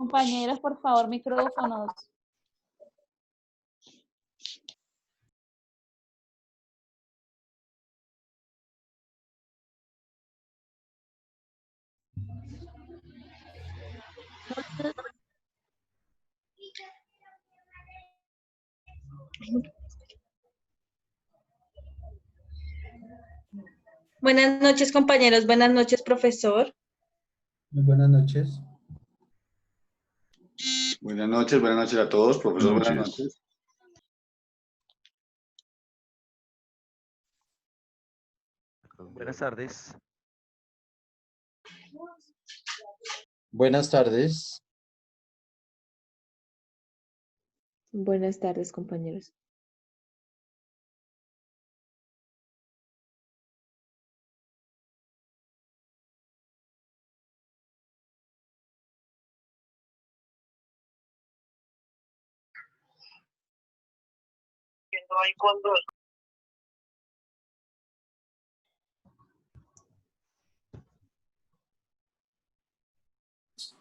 Compañeros, por favor, micrófonos. Buenas noches, compañeros. Buenas noches, profesor. Muy buenas noches. Buenas noches a todos, profesor, buenas noches. Buenas tardes. Buenas tardes. Buenas tardes, compañeros.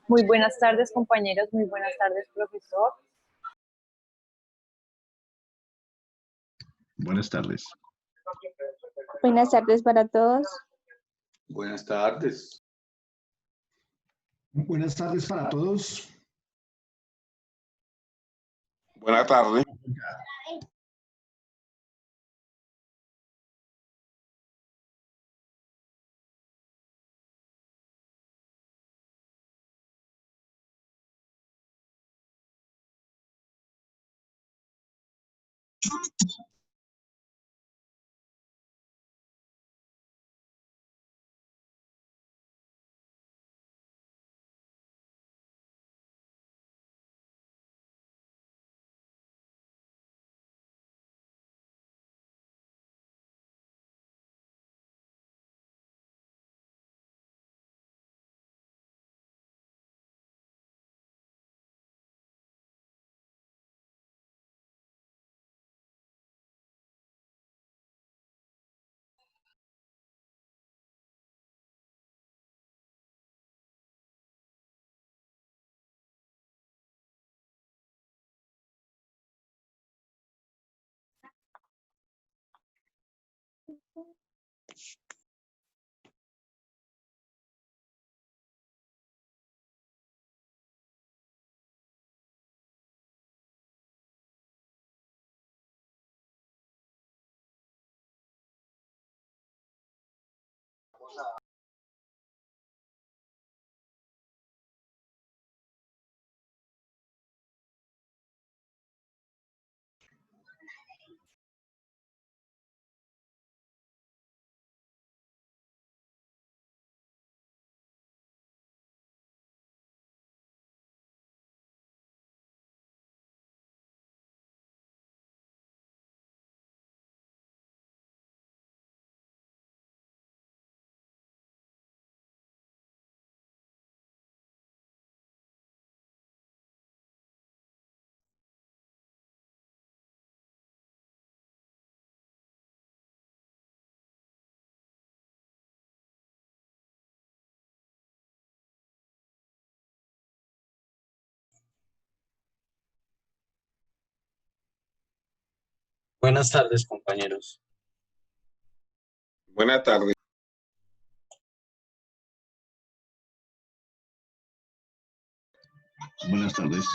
Muy buenas tardes, compañeros. Muy buenas tardes, profesor. Buenas tardes. Buenas tardes para todos. Buenas tardes. Buenas tardes para todos. Buenas tardes. Buenas tardes, compañeros. Buenas tardes. Buenas tardes.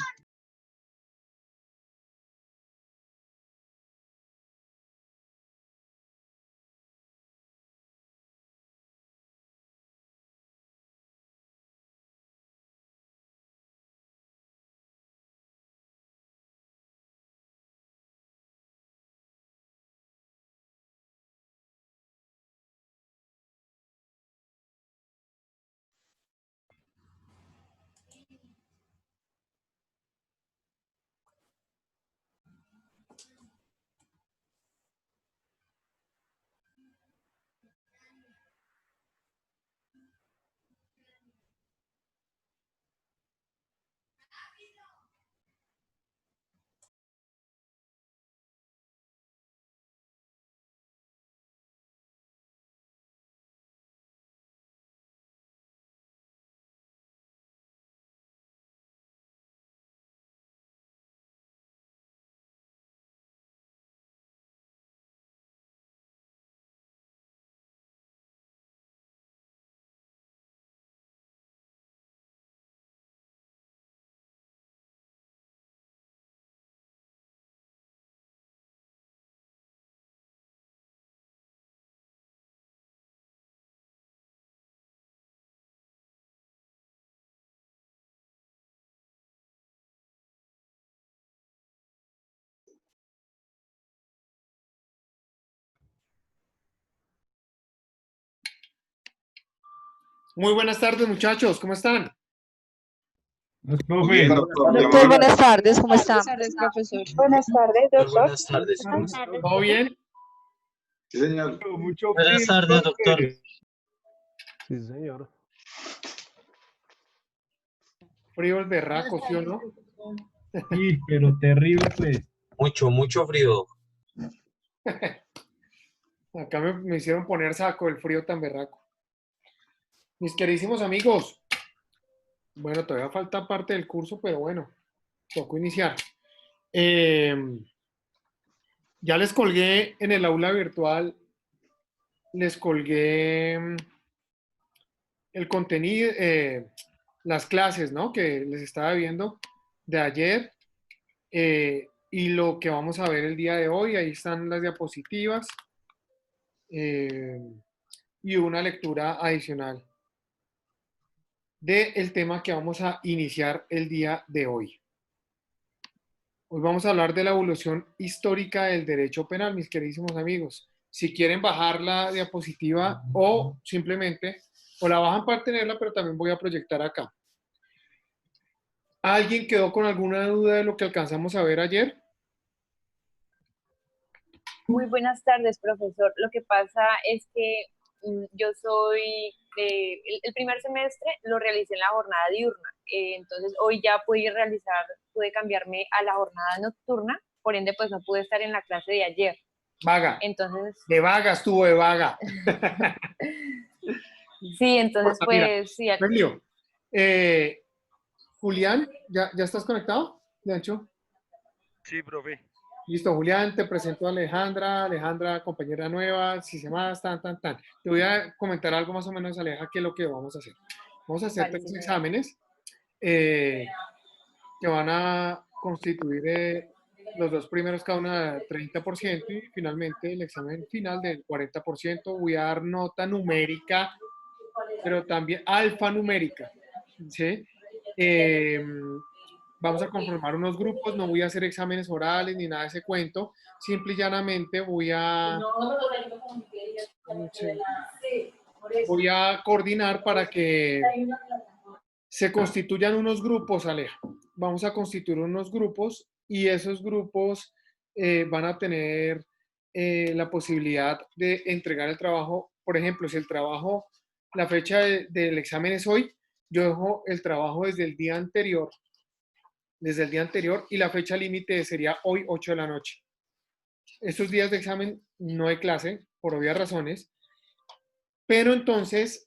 Muy buenas tardes, muchachos, ¿cómo están? Muy bien, doctor. Doctor, buenas tardes, ¿cómo está? Buenas tardes, profesor. Buenas tardes, Muy doctor. buenas tardes. ¿Cómo está? ¿Todo bien? Sí, señor. Buenas tardes, doctor. Sí, señor. Frío el berraco, ¿sí o no? Sí, pero terrible, pues. Mucho frío. Acá me hicieron poner saco el frío tan berraco. Mis queridísimos amigos, bueno, todavía falta parte del curso, pero bueno, tocó iniciar. Ya les colgué en el aula virtual, les colgué el contenido, las clases, ¿no? Que les estaba viendo de ayer y lo que vamos a ver el día de hoy. Ahí están las diapositivas y una lectura adicional del tema que vamos a iniciar el día de hoy. Hoy vamos a hablar de la evolución histórica del derecho penal, mis queridísimos amigos. Si quieren bajar la diapositiva o simplemente, o la bajan para tenerla, pero también voy a proyectar acá. ¿Alguien quedó con alguna duda de lo que alcanzamos a ver ayer? Muy buenas tardes, profesor. Lo que pasa es que yo soy, el primer semestre lo realicé en la jornada diurna. Entonces hoy ya pude cambiarme a la jornada nocturna, por ende pues no pude estar en la clase de ayer. Vaga. Entonces, De vaga estuvo de vaga. sí, entonces Mira, pues sí. Emilio, Julián, ¿ya estás conectado? De hecho. Sí, profe. Listo, Julián, te presento a Alejandra. Alejandra, compañera nueva, si se más, tan. Te voy a comentar algo más o menos, Aleja, que es lo que vamos a hacer. Vamos a hacer Vale, 3 señor. exámenes que van a constituir los 2 primeros cada una del 30% y finalmente el examen final del 40%. Voy a dar nota numérica, pero también alfanumérica, ¿sí? Vamos a conformar unos grupos, no voy a hacer exámenes orales ni nada de ese cuento, simple y llanamente voy a coordinar para que se constituyan unos grupos, Aleja. Vamos a constituir unos grupos y esos grupos van a tener la posibilidad de entregar el trabajo. Por ejemplo, si el trabajo, la fecha del examen es hoy, yo dejo el trabajo desde el día anterior y la fecha límite sería hoy 8 de la noche. Estos días de examen no hay clase, por obvias razones, pero entonces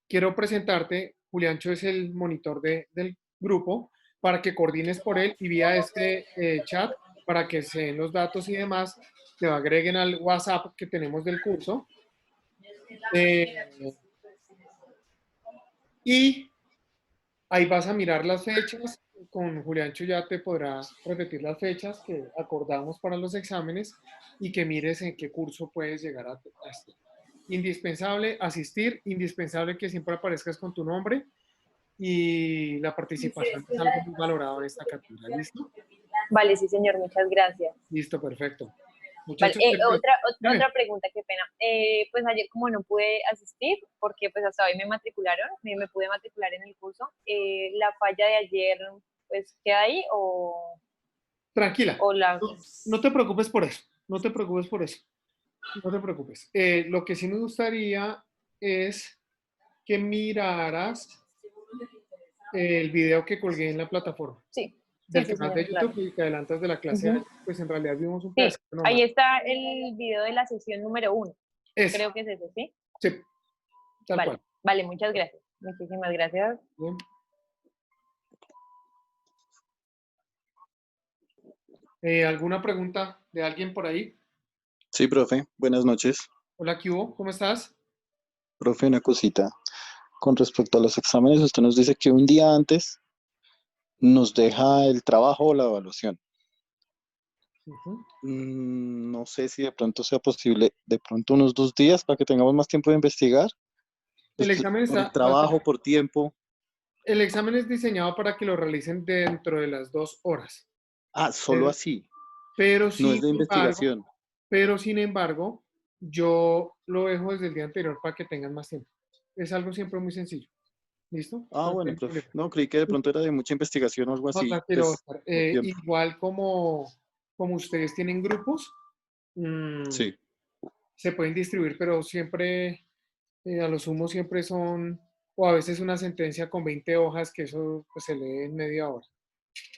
quiero presentarte, Juliancho es el monitor del grupo, para que coordines por él y vía este chat, para que se den los datos y demás, te agreguen al WhatsApp que tenemos del curso. Y ahí vas a mirar las fechas. Con Juliancho ya te podrá repetir las fechas que acordamos para los exámenes y que mires en qué curso puedes llegar a estar. Indispensable asistir, indispensable que siempre aparezcas con tu nombre y la participación es algo muy valorado en esta cátedra. ¿Listo? Vale, sí, señor, muchas gracias. Listo, perfecto. Vale, Muchachos, otra pregunta, qué pena. Pues ayer como no pude asistir, porque pues hasta hoy me matricularon, me pude matricular en el curso, ¿la falla de ayer pues queda ahí o...? Tranquila, o la... no te preocupes por eso, no te preocupes por eso, no te preocupes. Lo que sí me gustaría es que miraras el video que colgué en la plataforma. Sí. Del Sí, canal de señor, YouTube y que adelantas de la clase, pues en realidad vimos un Sí, pedacito nomás. ahí está el video de la sesión número 1. Creo que es ese, ¿sí? Sí, tal Vale, cual. vale, muchas gracias. Muchísimas gracias. Bien. ¿Alguna pregunta de alguien por ahí? Sí, profe, buenas noches. Hola, ¿qué hubo? ¿Cómo estás? Profe, una cosita. Con respecto a los exámenes, usted nos dice que un día antes nos deja el trabajo o la evaluación. No sé si de pronto sea posible, de pronto unos 2 días para que tengamos más tiempo de investigar. El examen Por está... trabajo, por tiempo. El examen es diseñado para que lo realicen dentro de las 2 horas. Ah, solo así. Pero No es de investigación. Pero sin embargo, yo lo dejo desde el día anterior para que tengan más tiempo. Es algo siempre muy sencillo. ¿Listo? Ah, No bueno, hay profe. problema. No, creí que de pronto era de mucha investigación o algo No, así. tranquilo, Pues, Oscar. por tiempo. Igual como ustedes tienen grupos, Sí. se pueden distribuir, pero siempre, a lo sumo siempre son, o a veces una sentencia con 20 hojas, que eso pues, se lee en media hora.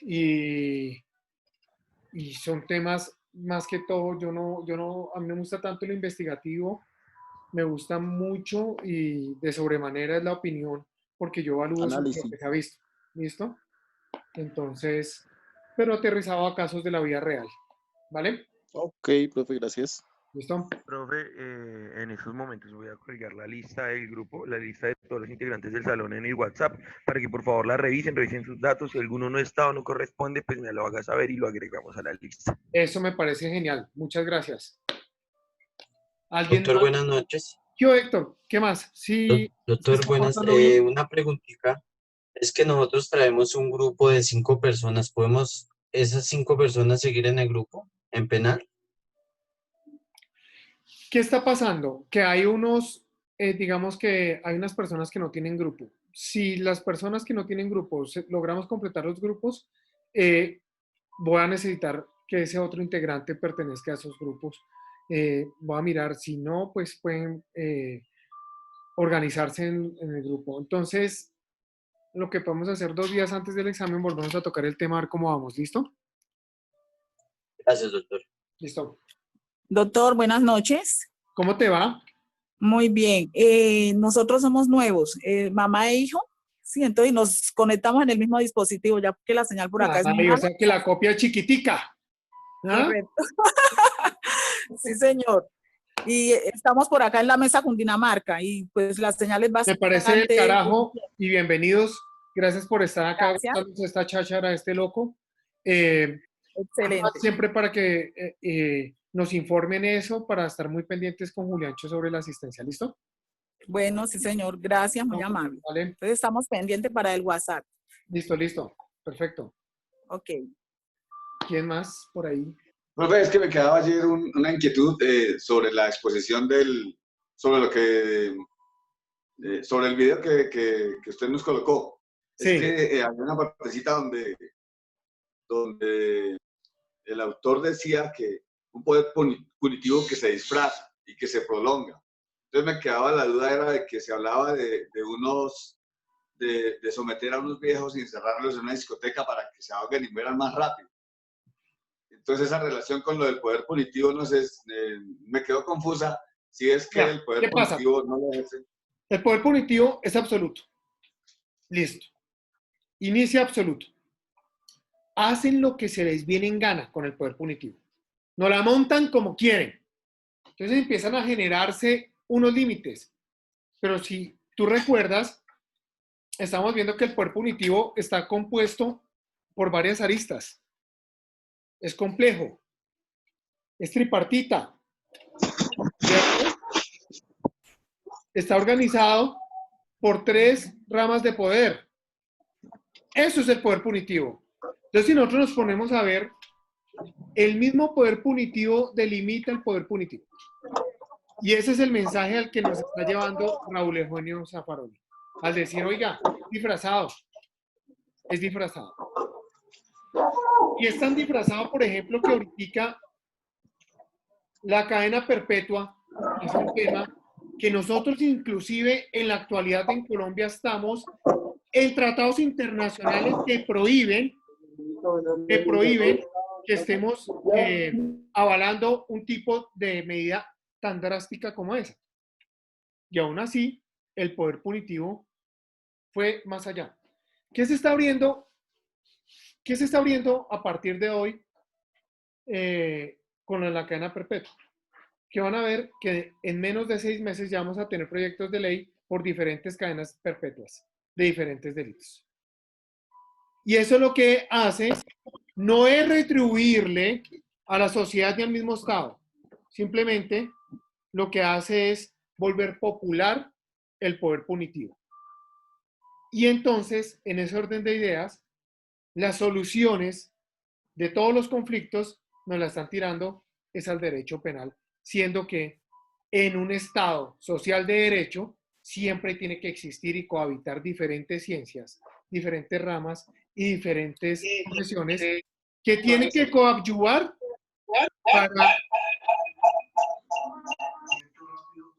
Y son temas, más que todo, a mí no me gusta tanto lo investigativo, me gusta mucho y de sobremanera es la opinión, porque yo evalúo sobre lo que Análisis. se ha visto. ¿Listo? Entonces, pero aterrizado a casos de la vida real. ¿Vale? Ok, profe, gracias. ¿Listo? Profe, en estos momentos voy a colgar la lista del grupo, la lista de todos los integrantes del salón en el WhatsApp, para que por favor la revisen sus datos. Si alguno no está o no corresponde, pues me lo haga saber y lo agregamos a la lista. Eso me parece genial. Muchas gracias. ¿Alguien Doctor, más? buenas noches. Yo, Héctor, ¿qué más? Sí, Doctor, buenas. pasando bien. Una preguntita. Es que nosotros traemos un grupo de 5 personas. ¿Podemos esas 5 personas seguir en el grupo, en penal? ¿Qué está pasando? Que hay digamos que hay unas personas que no tienen grupo. Si las personas que no tienen grupo logramos completar los grupos, voy a necesitar que ese otro integrante pertenezca a esos grupos. Voy a mirar, si no, pues pueden organizarse en el grupo. Entonces, lo que podemos hacer 2 días antes del examen, volvemos a tocar el tema, a ver cómo vamos. ¿Listo? Gracias, doctor. Listo. Doctor, buenas noches. ¿Cómo te va? Muy bien. Nosotros somos nuevos, mamá e hijo. Sí, entonces nos conectamos en el mismo dispositivo, ya que la señal por acá es muy Ay, o mala. sea que la copia es chiquitica. ¿Ah? Correcto. Sí, señor. Y estamos por acá en la mesa Cundinamarca y pues la señal es Me bastante... parece del carajo y bienvenidos. Gracias por estar acá. Gracias. Esta cháchara, este loco. Excelente. Siempre para que nos informen eso, para estar muy pendientes con Juliancho sobre la asistencia. ¿Listo? Bueno, sí, señor. Gracias, muy amable. Vale. Entonces estamos pendientes para el WhatsApp. Listo. Perfecto. Ok. ¿Quién más por ahí? Profe, es que me quedaba ayer una inquietud sobre la exposición sobre el video que usted nos colocó. Sí. Es que había una partecita donde el autor decía que un poder punitivo que se disfraza y que se prolonga. Entonces me quedaba la duda, era de que se hablaba de someter a unos viejos y encerrarlos en una discoteca para que se ahoguen y mueran más rápido. Entonces esa relación con lo del poder punitivo, no sé, me quedó confusa. Si es que el poder punitivo no lo ejerce. El poder punitivo es absoluto. Listo. Inicia absoluto. Hacen lo que se les viene en gana con el poder punitivo. No la montan como quieren. Entonces empiezan a generarse unos límites. Pero si tú recuerdas, estamos viendo que el poder punitivo está compuesto por varias aristas. Es complejo. Es tripartita. ¿Cierto? Está organizado por 3 ramas de poder. Eso es el poder punitivo. Entonces, si nosotros nos ponemos a ver, el mismo poder punitivo delimita el poder punitivo. Y ese es el mensaje al que nos está llevando Raúl Eugenio Zaffaroni. Al decir, oiga, es disfrazado. Y es tan disfrazado, por ejemplo, que ahorita la cadena perpetua es un tema que nosotros inclusive en la actualidad en Colombia estamos en tratados internacionales que prohíben que estemos avalando un tipo de medida tan drástica como esa. Y aún así, el poder punitivo fue más allá. ¿Qué se está abriendo a partir de hoy con la cadena perpetua? Que van a ver que en menos de 6 meses ya vamos a tener proyectos de ley por diferentes cadenas perpetuas de diferentes delitos. Y eso lo que hace no es retribuirle a la sociedad ni al mismo Estado. Simplemente lo que hace es volver popular el poder punitivo. Y entonces, en ese orden de ideas, las soluciones de todos los conflictos nos la están tirando es al derecho penal, siendo que en un Estado social de derecho siempre tiene que existir y cohabitar diferentes ciencias, diferentes ramas y diferentes profesiones que tienen que coadyuvar para...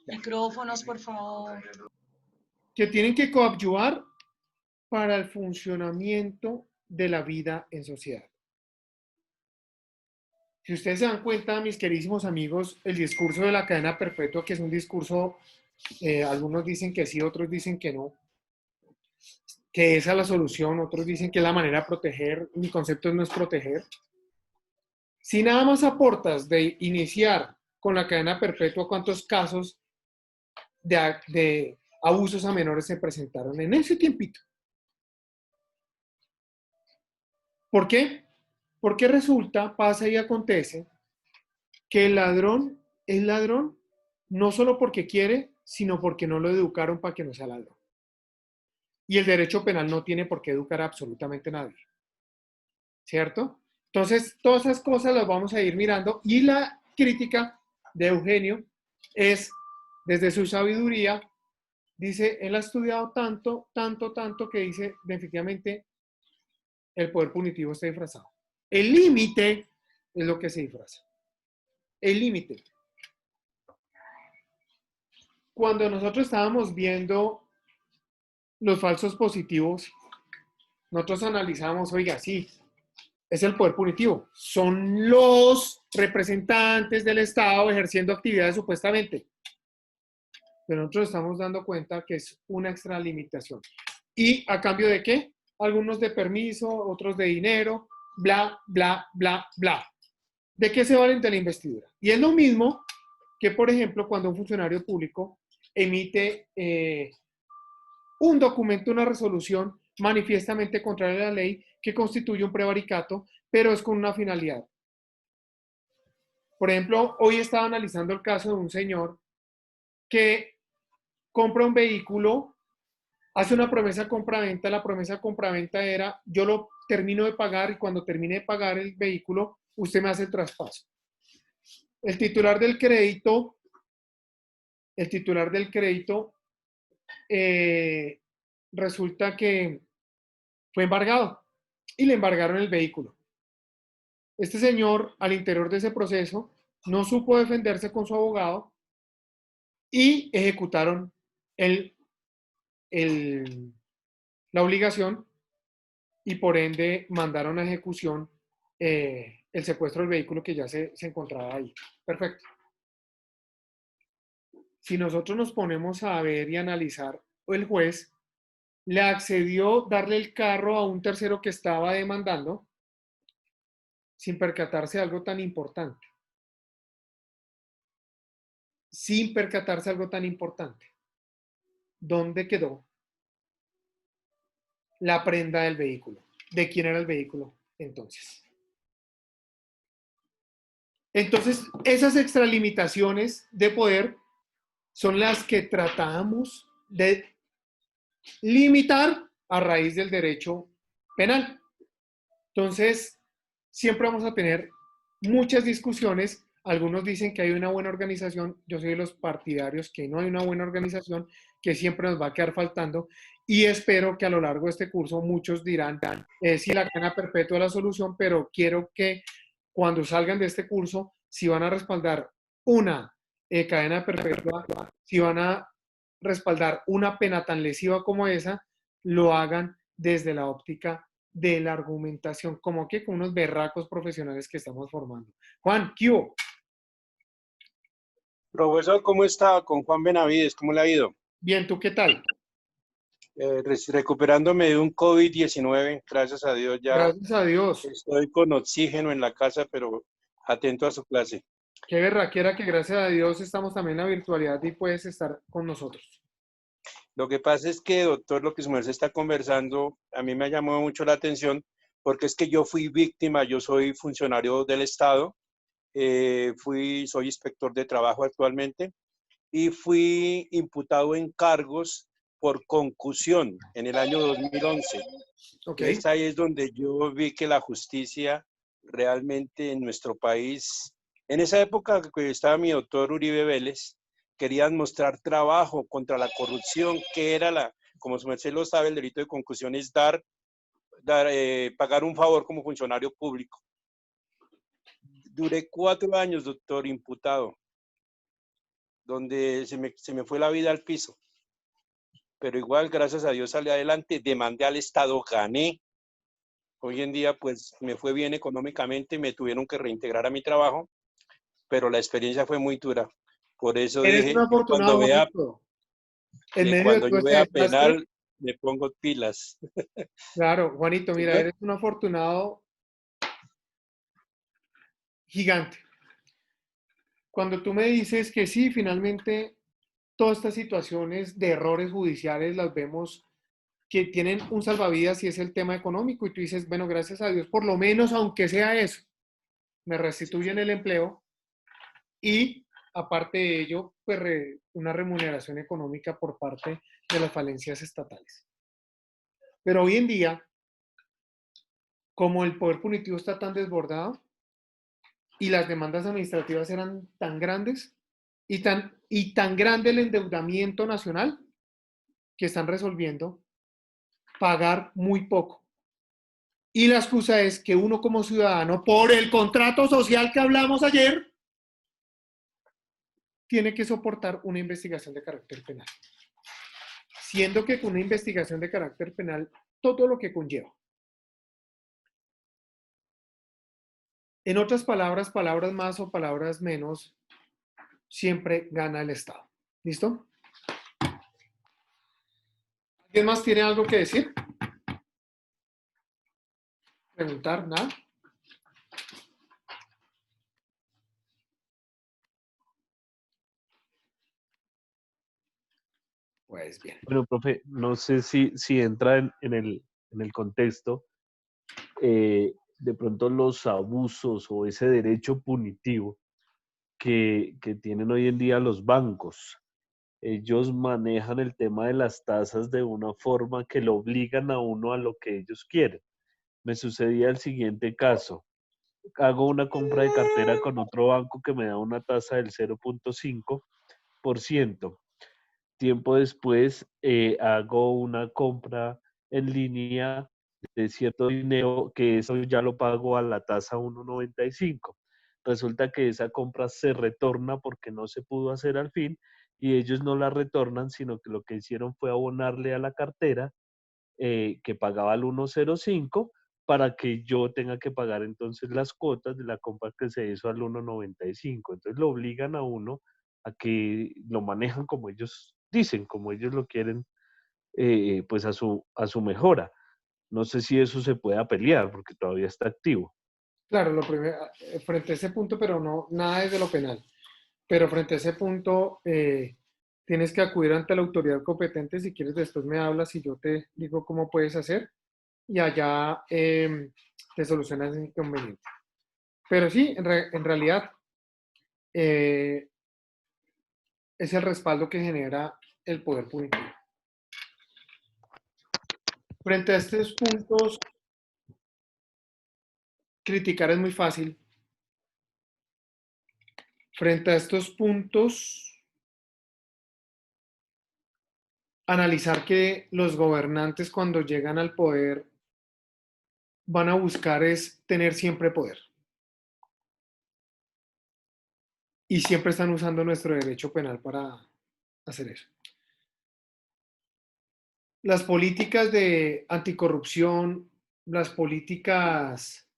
Micrófonos, por favor. Que tienen que coadyuvar para el funcionamiento de la vida en sociedad. Si ustedes se dan cuenta, mis queridísimos amigos, el discurso de la cadena perpetua, que es un discurso, algunos dicen que sí, otros dicen que no, que esa es la solución, otros dicen que es la manera de proteger, mi concepto no es proteger. Si nada más aportas de iniciar con la cadena perpetua, ¿cuántos casos de abusos a menores se presentaron en ese tiempito? ¿Por qué? Porque resulta, pasa y acontece que el ladrón es ladrón no solo porque quiere, sino porque no lo educaron para que no sea ladrón. Y el derecho penal no tiene por qué educar a absolutamente nadie. ¿Cierto? Entonces, todas esas cosas las vamos a ir mirando. Y la crítica de Eugenio es, desde su sabiduría, dice, él ha estudiado tanto, que dice, definitivamente, el poder punitivo está disfrazado. El límite es lo que se disfraza. El límite. Cuando nosotros estábamos viendo los falsos positivos, nosotros analizamos, oiga, sí, es el poder punitivo. Son los representantes del Estado ejerciendo actividades supuestamente. Pero nosotros estamos dando cuenta que es una extralimitación. ¿Y a cambio de qué? Algunos de permiso, otros de dinero, bla, bla, bla, bla. ¿De qué se valen de la investidura? Y es lo mismo que, por ejemplo, cuando un funcionario público emite un documento, una resolución manifiestamente contraria a la ley que constituye un prevaricato, pero es con una finalidad. Por ejemplo, hoy estaba analizando el caso de un señor que compra un vehículo, hace una promesa compra-venta. La promesa compra-venta era, yo lo termino de pagar y cuando termine de pagar el vehículo, usted me hace el traspaso. El titular del crédito resulta que fue embargado y le embargaron el vehículo. Este señor, al interior de ese proceso, no supo defenderse con su abogado y ejecutaron la obligación y por ende mandaron a ejecución el secuestro del vehículo que ya se encontraba ahí. Perfecto. Si nosotros nos ponemos a ver y analizar, el juez le accedió darle el carro a un tercero que estaba demandando sin percatarse de algo tan importante. Sin percatarse de algo tan importante. ¿Dónde quedó la prenda del vehículo? ¿De quién era el vehículo entonces? Entonces, esas extralimitaciones de poder son las que tratamos de limitar a raíz del derecho penal. Entonces, siempre vamos a tener muchas discusiones. Algunos dicen que hay una buena organización. Yo soy de los partidarios que no hay una buena organización, que siempre nos va a quedar faltando. Y espero que a lo largo de este curso muchos dirán, si la cadena perpetua es la solución, pero quiero que cuando salgan de este curso, si van a respaldar una cadena perpetua, si van a respaldar una pena tan lesiva como esa, lo hagan desde la óptica de la argumentación, como que con unos berracos profesionales que estamos formando. Juan, ¿qué hubo? Profesor, ¿cómo está? Con Juan Benavides, ¿cómo le ha ido? Bien, ¿tú qué tal? Recuperándome de un COVID-19, gracias a Dios ya. Gracias a Dios. Estoy con oxígeno en la casa, pero atento a su clase. Qué berraquera que gracias a Dios estamos también en la virtualidad y puedes estar con nosotros. Lo que pasa es que, doctor, lo que su merced está conversando, a mí me llamó mucho la atención, porque es que yo fui víctima, yo soy funcionario del Estado, soy inspector de trabajo actualmente, y fui imputado en cargos por concusión en el año 2011. Okay. Ahí es donde yo vi que la justicia realmente en nuestro país, en esa época que estaba mi doctor Uribe Vélez, querían mostrar trabajo contra la corrupción, que era como su merced lo sabe, el delito de concusión es pagar un favor como funcionario público. Duré 4 años, doctor, imputado, donde se me fue la vida al piso. Pero igual, gracias a Dios, salí adelante, demandé al Estado, gané. Hoy en día, pues, me fue bien económicamente, me tuvieron que reintegrar a mi trabajo, pero la experiencia fue muy dura. Por eso Eres dije, un afortunado, Juanito. En medio de cuando todo yo este vea desastre, penal, me pongo pilas. claro, Juanito, mira, Señor. eres un afortunado gigante. Cuando tú me dices que sí, finalmente todas estas situaciones de errores judiciales las vemos que tienen un salvavidas y es el tema económico y tú dices, bueno, gracias a Dios, por lo menos aunque sea eso, me restituyen el empleo y aparte de ello, pues una remuneración económica por parte de las falencias estatales. Pero hoy en día, como el poder punitivo está tan desbordado y las demandas administrativas eran tan grandes y tan grande el endeudamiento nacional que están resolviendo pagar muy poco. Y la excusa es que uno como ciudadano, por el contrato social que hablamos ayer, tiene que soportar una investigación de carácter penal. Siendo que con una investigación de carácter penal, todo lo que conlleva. En otras palabras, palabras más o palabras menos, siempre gana el Estado. ¿Listo? ¿Alguien más tiene algo que decir? ¿Preguntar? ¿Nada? Pues bien. Bueno, profe, no sé si entra en el contexto, de pronto los abusos o ese derecho punitivo que tienen hoy en día los bancos. Ellos manejan el tema de las tasas de una forma que lo obligan a uno a lo que ellos quieren. Me sucedía el siguiente caso. Hago una compra de cartera con otro banco que me da una tasa del 0.5%. Tiempo después hago una compra en línea de cierto dinero que eso ya lo pago a la tasa 1.95. Resulta que esa compra se retorna porque no se pudo hacer al fin y ellos no la retornan, sino que lo que hicieron fue abonarle a la cartera que pagaba el 1.05 para que yo tenga que pagar entonces las cuotas de la compra que se hizo al 1.95. Entonces lo obligan a uno a que lo manejan como ellos dicen, como ellos lo quieren, pues a su mejora. No sé si eso se pueda pelear porque todavía está activo. Claro, lo primero, frente a ese punto, pero no, nada desde lo penal. Pero frente a ese punto, tienes que acudir ante la autoridad competente. Si quieres, después me hablas y yo te digo cómo puedes hacer y allá te solucionas el inconveniente. Pero sí, en realidad, es el respaldo que genera el poder punitivo. Frente a estos puntos, criticar es muy fácil. Frente a estos puntos, analizar que los gobernantes cuando llegan al poder van a buscar es tener siempre poder. Y siempre están usando nuestro derecho penal para hacer eso. Las políticas de anticorrupción, las políticas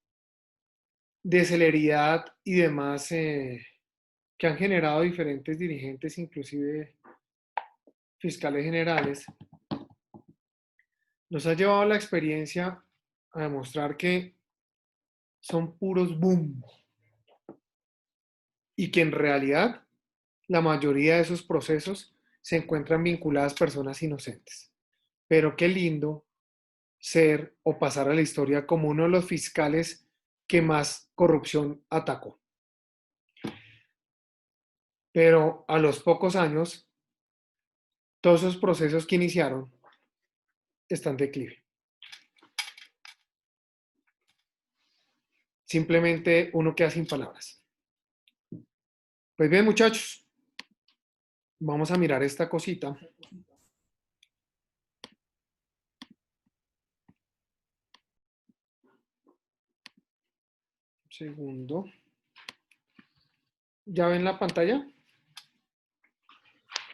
de celeridad y demás que han generado diferentes dirigentes, inclusive fiscales generales, nos ha llevado a la experiencia a demostrar que son puros boom y que en realidad la mayoría de esos procesos se encuentran vinculadas a personas inocentes. Pero qué lindo ser o pasar a la historia como uno de los fiscales que más corrupción atacó. Pero a los pocos años, todos esos procesos que iniciaron están en declive. Simplemente uno queda sin palabras. Pues bien, muchachos, Vamos a mirar esta cosita. Segundo. ¿Ya ven la pantalla?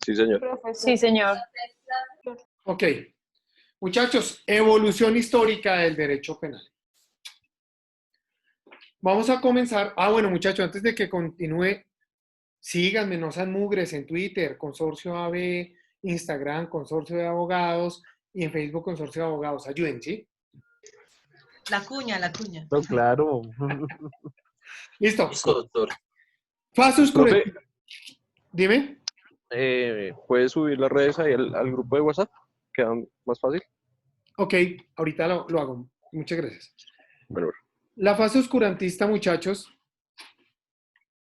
Sí, señor. Sí, señor. Ok. Muchachos, evolución histórica del derecho penal. Vamos a comenzar. Bueno, muchachos, antes de que continúe, síganme, no sean mugres en Twitter, Consorcio AB, Instagram, Consorcio de Abogados, y en Facebook, Consorcio de Abogados. Ayuden, ¿sí? La cuña, la cuña. No, claro. Listo. Listo, doctor. Fase oscurentista. Dime. ¿Puedes subir las redes ahí al grupo de WhatsApp? ¿Queda más fácil? Ok, ahorita lo hago. Muchas gracias. Bueno. La fase oscurantista, muchachos,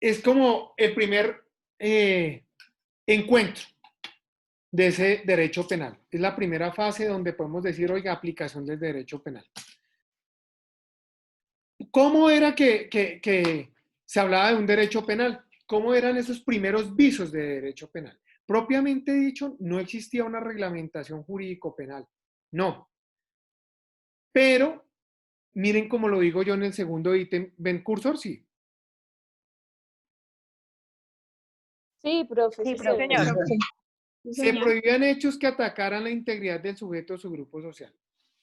es como el primer encuentro de ese derecho penal. Es la primera fase donde podemos decir, oiga, aplicación del derecho penal. ¿Cómo era que se hablaba de un derecho penal? ¿Cómo eran esos primeros visos de derecho penal? Propiamente dicho, no existía una reglamentación jurídico-penal. No. Pero, miren cómo lo digo yo en el segundo ítem. ¿Ven cursor? Sí. Sí, profe. Sí, Sí, señor. Se prohibían hechos que atacaran la integridad del sujeto o su grupo social.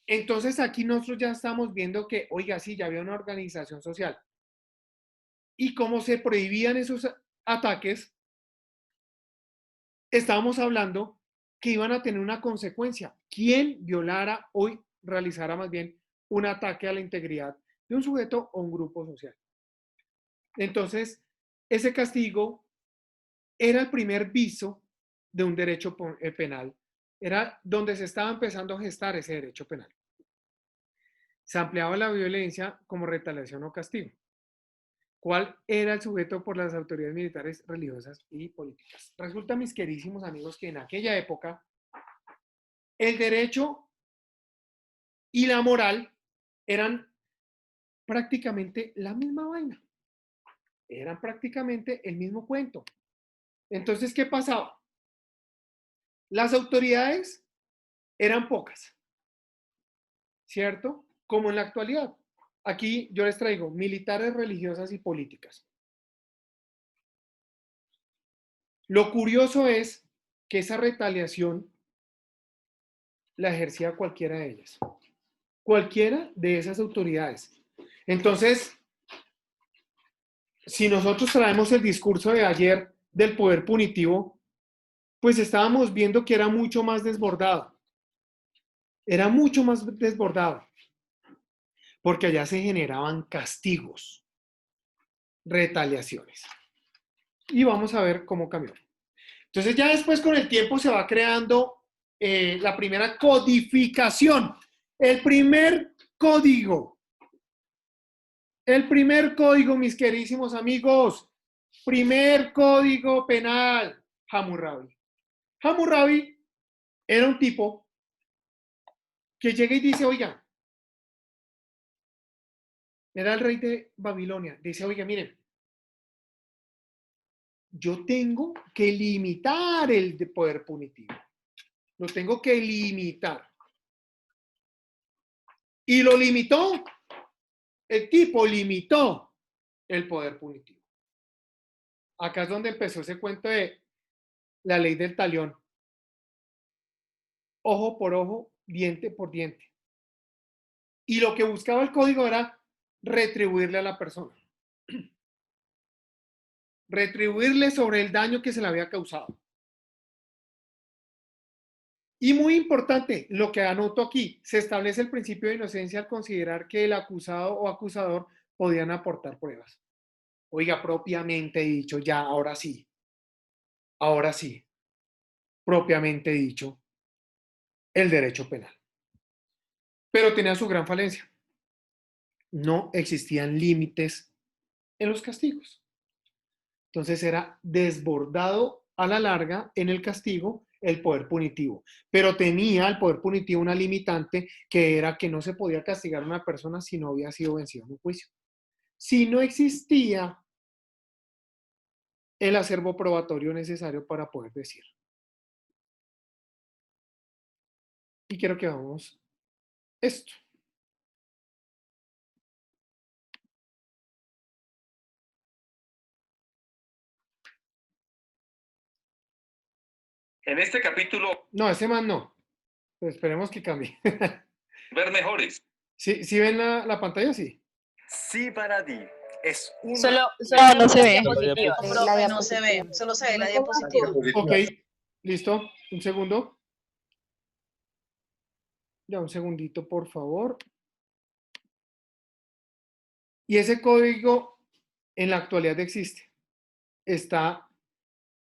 Entonces, aquí nosotros ya estamos viendo que, oiga, sí, ya había una organización social. Y como se prohibían esos ataques, estábamos hablando que iban a tener una consecuencia. Quien violara o realizara más bien un ataque a la integridad de un sujeto o un grupo social. Entonces, ese castigo era el primer viso de un derecho penal. Era donde se estaba empezando a gestar ese derecho penal. Se ampliaba la violencia como retaliación o castigo. ¿Cuál era el sujeto por las autoridades militares, religiosas y políticas? Resulta, mis queridísimos amigos, que en aquella época el derecho y la moral eran prácticamente la misma vaina. Eran prácticamente el mismo cuento. Entonces, ¿qué pasaba? Las autoridades eran pocas, ¿cierto? Como en la actualidad. Aquí yo les traigo militares, religiosas y políticas. Lo curioso es que esa retaliación la ejercía cualquiera de ellas. Cualquiera de esas autoridades. Entonces, si nosotros traemos el discurso de ayer del poder punitivo, pues estábamos viendo que era mucho más desbordado. Era mucho más desbordado. Porque allá se generaban castigos, retaliaciones. Y vamos a ver cómo cambió. Entonces ya después con el tiempo se va creando la primera codificación. El primer código. El primer código, mis queridísimos amigos. Primer código penal. Hammurabi. Hammurabi era un tipo que llega y dice, oiga, era el rey de Babilonia. Dice, oiga, miren, yo tengo que limitar el poder punitivo. Lo tengo que limitar. Y lo limitó. El tipo limitó el poder punitivo. Acá es donde empezó ese cuento de la ley del talión. Ojo por ojo, diente por diente. Y lo que buscaba el código era retribuirle a la persona. Retribuirle sobre el daño que se le había causado. Y muy importante, lo que anoto aquí, se establece el principio de inocencia al considerar que el acusado o acusador podían aportar pruebas. Oiga, propiamente dicho, ya, ahora sí, propiamente dicho, el derecho penal. Pero tenía su gran falencia. No existían límites en los castigos. Entonces era desbordado a la larga en el castigo el poder punitivo. Pero tenía el poder punitivo una limitante que era que no se podía castigar a una persona si no había sido vencido en un juicio. Si no existía el acervo probatorio necesario para poder decir. Y quiero que hagamos esto. En este capítulo, No, ese man no. Pero esperemos que cambie. ver mejores. ¿Sí ven la pantalla? Sí. Sí, para ti. Es una... Solo No se ve. diapositivas. Profe, no se ve, solo se ve la diapositiva. Ok, listo. Un segundo. Ya, un segundito, por favor. Y ese código en la actualidad existe. Está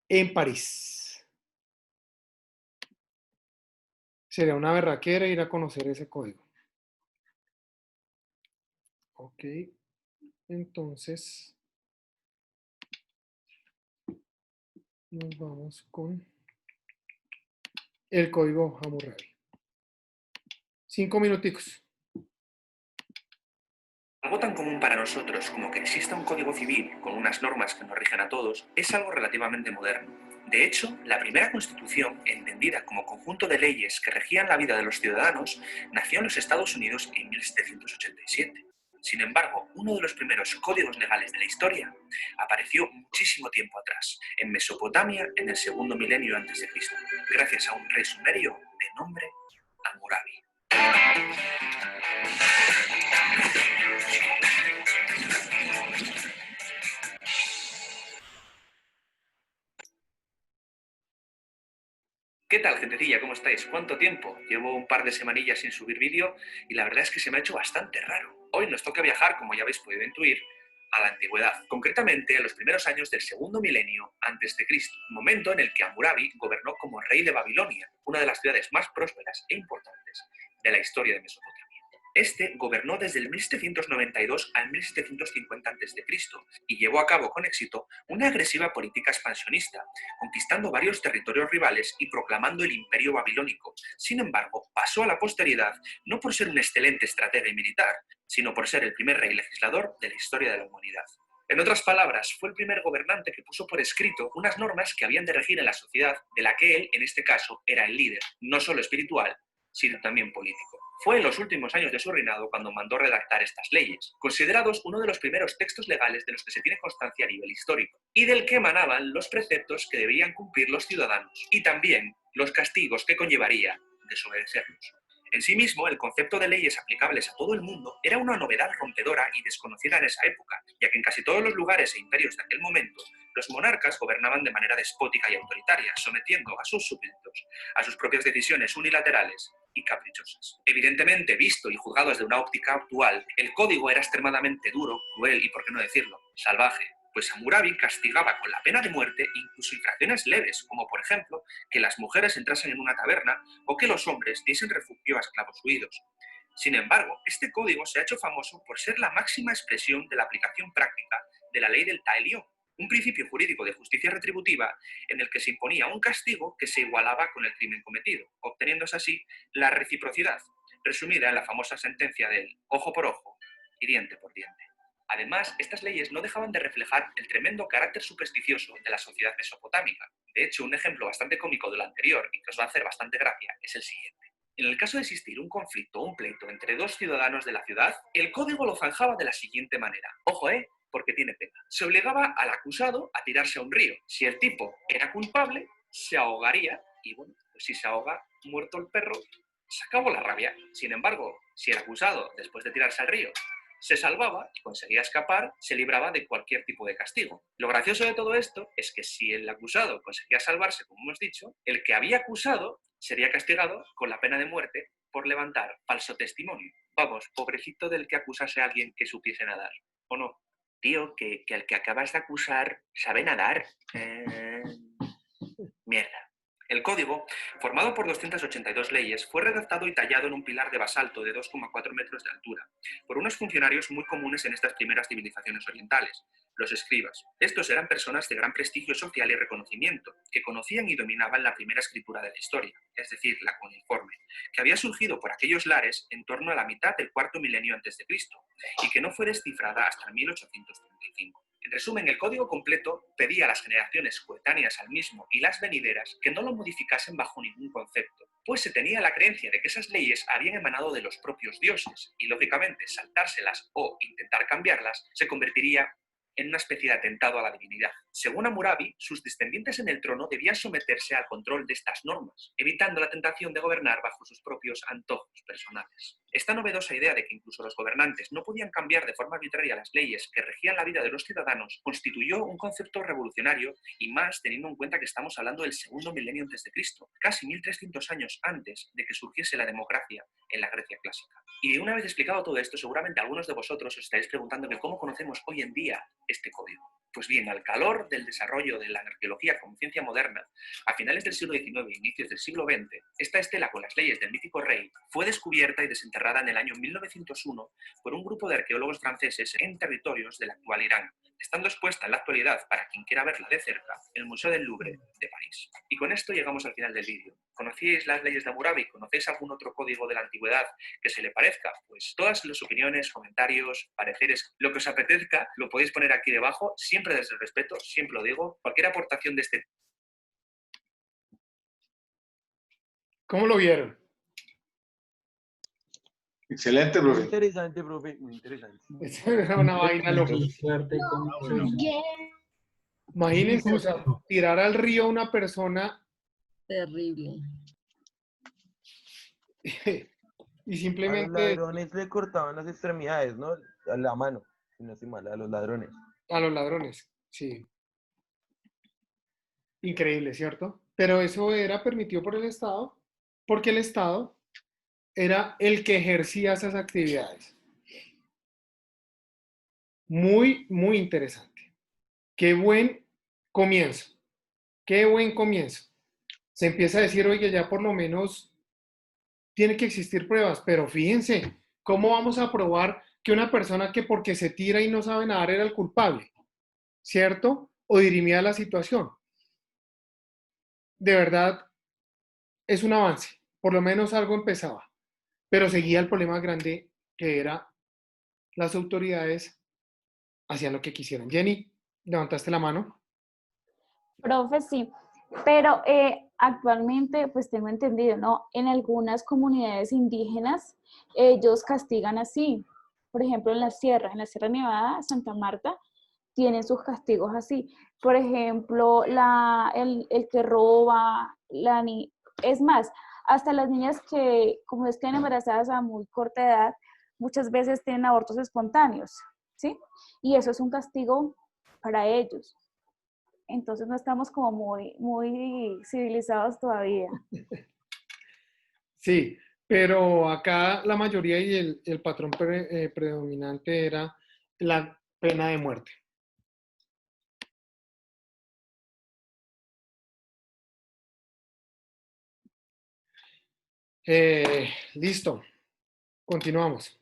en París. Sería una berraquera ir a conocer ese código. Ok. Entonces, nos vamos con el código Hammurabi. 5 minuticos. Algo tan común para nosotros como que exista un código civil con unas normas que nos rigen a todos es algo relativamente moderno. De hecho, la primera constitución, entendida como conjunto de leyes que regían la vida de los ciudadanos, nació en los Estados Unidos en 1787. Sin embargo, uno de los primeros códigos legales de la historia apareció muchísimo tiempo atrás, en Mesopotamia en el segundo milenio antes de Cristo, gracias a un rey sumerio de nombre Hammurabi. ¿Qué tal, gentecilla? ¿Cómo estáis? ¿Cuánto tiempo? Llevo un par de semanillas sin subir vídeo y la verdad es que se me ha hecho bastante raro. Hoy nos toca viajar, como ya habéis podido intuir, a la antigüedad, concretamente a los primeros años del segundo milenio antes de Cristo, momento en el que Hammurabi gobernó como rey de Babilonia, una de las ciudades más prósperas e importantes de la historia de Mesopotamia. Este gobernó desde el 1792 al 1750 a.C. y llevó a cabo con éxito una agresiva política expansionista, conquistando varios territorios rivales y proclamando el imperio babilónico. Sin embargo, pasó a la posteridad no por ser un excelente estratega y militar, sino por ser el primer rey legislador de la historia de la humanidad. En otras palabras, fue el primer gobernante que puso por escrito unas normas que habían de regir en la sociedad, de la que él, en este caso, era el líder, no solo espiritual, sino también político. Fue en los últimos años de su reinado cuando mandó redactar estas leyes, considerados uno de los primeros textos legales de los que se tiene constancia a nivel histórico, y del que emanaban los preceptos que debían cumplir los ciudadanos, y también los castigos que conllevaría desobedecerlos. En sí mismo, el concepto de leyes aplicables a todo el mundo era una novedad rompedora y desconocida en esa época, ya que en casi todos los lugares e imperios de aquel momento, los monarcas gobernaban de manera despótica y autoritaria, sometiendo a sus súbditos a sus propias decisiones unilaterales y caprichosas. Evidentemente, visto y juzgado desde una óptica actual, el código era extremadamente duro, cruel y, por qué no decirlo, salvaje, pues Hammurabi castigaba con la pena de muerte incluso infracciones leves, como por ejemplo que las mujeres entrasen en una taberna o que los hombres diesen refugio a esclavos huidos. Sin embargo, este código se ha hecho famoso por ser la máxima expresión de la aplicación práctica de la ley del Taelión, un principio jurídico de justicia retributiva en el que se imponía un castigo que se igualaba con el crimen cometido, obteniéndose así la reciprocidad, resumida en la famosa sentencia del ojo por ojo y diente por diente. Además, estas leyes no dejaban de reflejar el tremendo carácter supersticioso de la sociedad mesopotámica. De hecho, un ejemplo bastante cómico de lo anterior y que os va a hacer bastante gracia es el siguiente. En el caso de existir un conflicto o un pleito entre dos ciudadanos de la ciudad, el código lo zanjaba de la siguiente manera. Ojo, porque tiene pena. Se obligaba al acusado a tirarse a un río. Si el tipo era culpable, se ahogaría y, bueno, pues si se ahoga, muerto el perro, se acabó la rabia. Sin embargo, si el acusado, después de tirarse al río, se salvaba y conseguía escapar, se libraba de cualquier tipo de castigo. Lo gracioso de todo esto es que si el acusado conseguía salvarse, como hemos dicho, el que había acusado sería castigado con la pena de muerte por levantar falso testimonio. Vamos, pobrecito del que acusase a alguien que supiese nadar, ¿o no? Tío, que al que acabas de acusar sabe nadar. Mierda. El código, formado por 282 leyes, fue redactado y tallado en un pilar de basalto de 2,4 metros de altura, por unos funcionarios muy comunes en estas primeras civilizaciones orientales, los escribas. Estos eran personas de gran prestigio social y reconocimiento, que conocían y dominaban la primera escritura de la historia, es decir, la cuneiforme, que había surgido por aquellos lares en torno a la mitad del cuarto milenio antes de Cristo, y que no fue descifrada hasta el 1835. En resumen, el código completo pedía a las generaciones coetáneas al mismo y las venideras que no lo modificasen bajo ningún concepto, pues se tenía la creencia de que esas leyes habían emanado de los propios dioses y, lógicamente, saltárselas o intentar cambiarlas se convertiría en una especie de atentado a la divinidad. Según Hammurabi, sus descendientes en el trono debían someterse al control de estas normas, evitando la tentación de gobernar bajo sus propios antojos personales. Esta novedosa idea de que incluso los gobernantes no podían cambiar de forma arbitraria las leyes que regían la vida de los ciudadanos constituyó un concepto revolucionario, y más teniendo en cuenta que estamos hablando del segundo milenio antes de Cristo, casi 1300 años antes de que surgiese la democracia en la Grecia clásica. Y una vez explicado todo esto, seguramente algunos de vosotros os estaréis preguntando que cómo conocemos hoy en día este código. Pues bien, al calor del desarrollo de la arqueología como ciencia moderna, a finales del siglo XIX e inicios del siglo XX, esta estela con las leyes del mítico rey fue descubierta y desenterrada en el año 1901 por un grupo de arqueólogos franceses en territorios del actual Irán, estando expuesta en la actualidad, para quien quiera verla de cerca, en el Museo del Louvre de París. Y con esto llegamos al final del vídeo. ¿Conocíais las leyes de Hammurabi? ¿Conocéis algún otro código de la antigüedad que se le parezca? Pues todas las opiniones, comentarios, pareceres, lo que os apetezca, lo podéis poner aquí debajo, siempre desde el respeto, siempre lo digo. Cualquier aportación de este... ¿Cómo lo vieron? Excelente, profe. Muy interesante, profe, muy interesante. Era una vaina loca. Imagínense, o sea, tirar al río a una persona Terrible. y A simplemente... los ladrones le cortaban las extremidades, ¿no? A la mano, si no estoy mal, a los ladrones. A los ladrones, sí. Increíble, ¿cierto? Pero eso era permitido por el Estado, porque el Estado era el que ejercía esas actividades. Muy, muy interesante. Qué buen comienzo. Qué buen comienzo. Se empieza a decir, oye, ya por lo menos tiene que existir pruebas, pero fíjense, ¿cómo vamos a probar que una persona que porque se tira y no sabe nadar era el culpable? ¿Cierto? O dirimía la situación. De verdad, es un avance. Por lo menos algo empezaba. Pero seguía el problema grande, que era las autoridades hacían lo que quisieran. Jenny, levantaste la mano. Profe, sí, pero actualmente, pues tengo entendido, ¿no? En algunas comunidades indígenas, ellos castigan así. Por ejemplo, en la Sierra Nevada, Santa Marta, tienen sus castigos así. Por ejemplo, el que roba, es más, hasta las niñas que, como es que quedan embarazadas a muy corta edad, muchas veces tienen abortos espontáneos, ¿sí? Y eso es un castigo para ellos. Entonces no estamos como muy civilizados todavía. Sí, pero acá la mayoría y el patrón predominante era la pena de muerte. Listo, continuamos.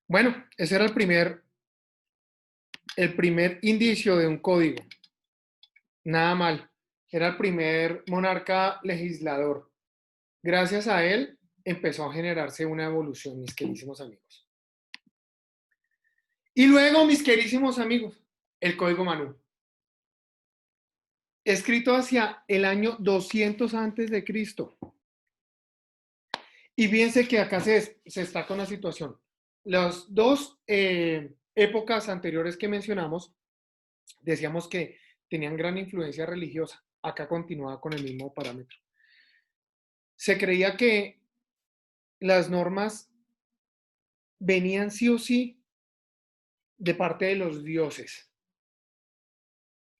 Bueno, ese era el primer indicio de un código. Nada mal. Era el primer monarca legislador. Gracias a él empezó a generarse una evolución, mis queridísimos amigos. Y luego, mis queridísimos amigos, el Código Manú. Escrito hacia el año 200 antes de Cristo. Y fíjense que acá se está con la situación. Las dos épocas anteriores que mencionamos, decíamos que tenían gran influencia religiosa. Acá continuaba con el mismo parámetro. Se creía que las normas venían sí o sí de parte de los dioses.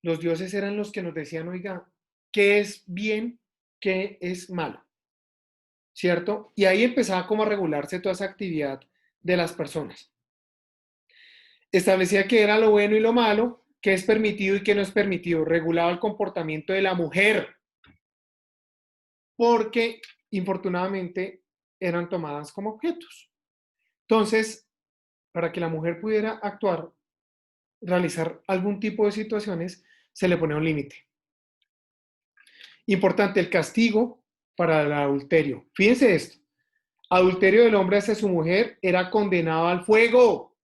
Los dioses eran los que nos decían, oiga, ¿qué es bien? ¿Qué es malo? ¿Cierto? Y ahí empezaba como a regularse toda esa actividad de las personas. Establecía qué era lo bueno y lo malo, qué es permitido y qué no es permitido. Regulaba el comportamiento de la mujer, porque infortunadamente eran tomadas como objetos. Entonces, para que la mujer pudiera actuar, realizar algún tipo de situaciones, se le ponía un límite. Importante, el castigo para el adulterio. Fíjense esto. Adulterio del hombre hacia su mujer era condenado al fuego.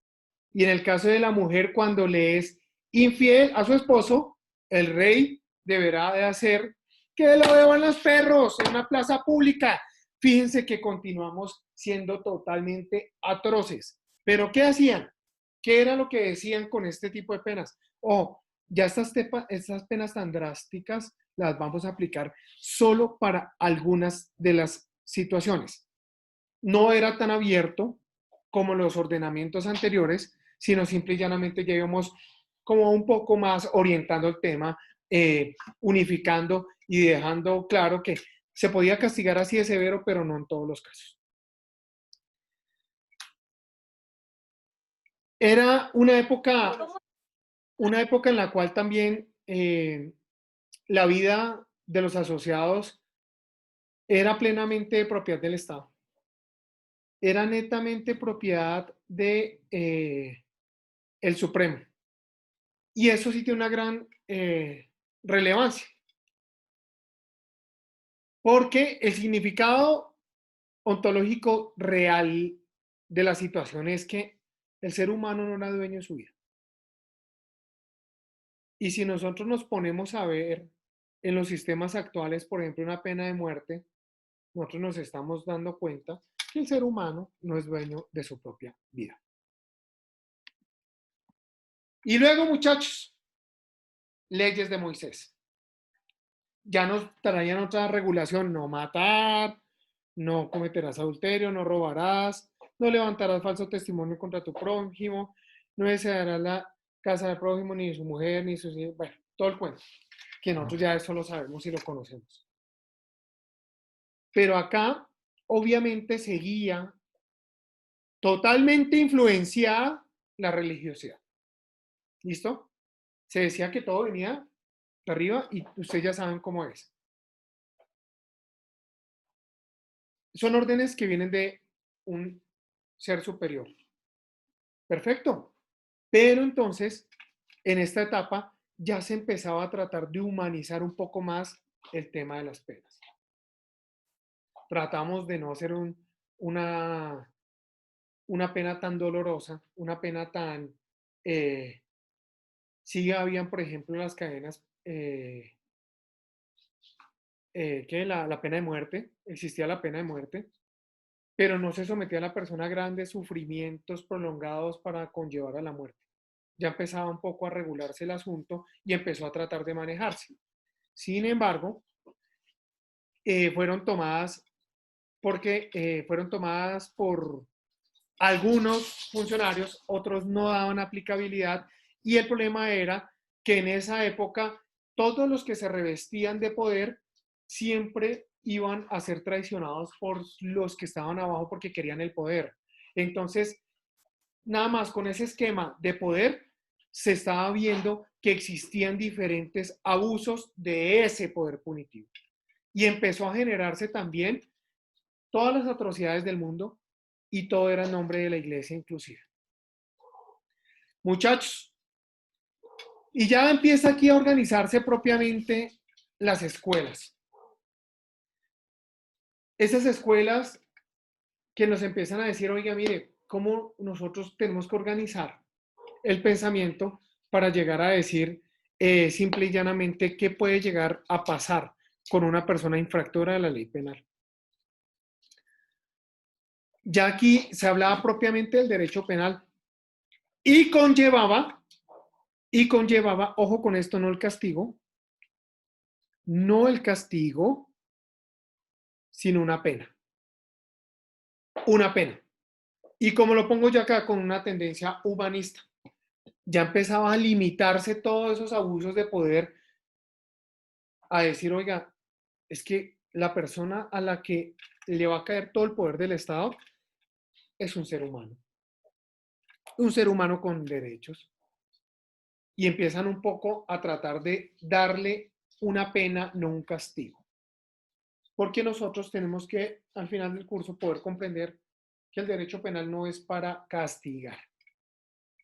Y en el caso de la mujer, cuando le es infiel a su esposo, el rey deberá de hacer que lo beban los perros en una plaza pública. Fíjense que continuamos siendo totalmente atroces. ¿Pero qué hacían? ¿Qué era lo que decían con este tipo de penas? Ya estas penas tan drásticas las vamos a aplicar solo para algunas de las situaciones. No era tan abierto como los ordenamientos anteriores, sino simple y llanamente ya íbamos como un poco más orientando el tema, unificando y dejando claro que se podía castigar así de severo, pero no en todos los casos. Era una época en la cual también la vida de los asociados era plenamente propiedad del Estado. Era netamente propiedad de el Supremo. Y eso sí tiene una gran relevancia. Porque el significado ontológico real de la situación es que el ser humano no era dueño de su vida. Y si nosotros nos ponemos a ver en los sistemas actuales, por ejemplo, una pena de muerte, nosotros nos estamos dando cuenta que el ser humano no es dueño de su propia vida. Y luego, muchachos, leyes de Moisés. Ya nos traían otra regulación: no matar, no cometerás adulterio, no robarás, no levantarás falso testimonio contra tu prójimo, no desearás la casa del prójimo, ni su mujer, ni sus hijos. Bueno, todo el cuento, que nosotros ya eso lo sabemos y lo conocemos. Pero acá, obviamente, seguía totalmente influenciada la religiosidad. ¿Listo? Se decía que todo venía de arriba y ustedes ya saben cómo es. Son órdenes que vienen de un ser superior. Perfecto. Pero entonces, en esta etapa, ya se empezaba a tratar de humanizar un poco más el tema de las penas. Tratamos de no hacer una pena tan dolorosa, una pena tan... sí habían, por ejemplo, las cadenas, la pena de muerte, existía la pena de muerte, pero no se sometía a la persona a grandes sufrimientos prolongados para conllevar a la muerte. Ya empezaba un poco a regularse el asunto y empezó a tratar de manejarse. Sin embargo, fueron tomadas por algunos funcionarios, otros no daban aplicabilidad, y el problema era que en esa época todos los que se revestían de poder siempre iban a ser traicionados por los que estaban abajo porque querían el poder. Entonces, nada más con ese esquema de poder, se estaba viendo que existían diferentes abusos de ese poder punitivo. Y empezó a generarse también todas las atrocidades del mundo, y todo era en nombre de la iglesia inclusive. Muchachos, y ya empieza aquí a organizarse propiamente las escuelas. Esas escuelas que nos empiezan a decir: oiga, mire, cómo nosotros tenemos que organizar el pensamiento para llegar a decir simple y llanamente qué puede llegar a pasar con una persona infractora de la ley penal. Ya aquí se hablaba propiamente del derecho penal y conllevaba, ojo con esto, no el castigo, sino una pena. Una pena. Y como lo pongo yo acá, con una tendencia humanista. Ya empezaba a limitarse todos esos abusos de poder, a decir: oiga, es que la persona a la que le va a caer todo el poder del Estado es un ser humano con derechos. Y empiezan un poco a tratar de darle una pena, no un castigo. Porque nosotros tenemos que, al final del curso, poder comprender que el derecho penal no es para castigar.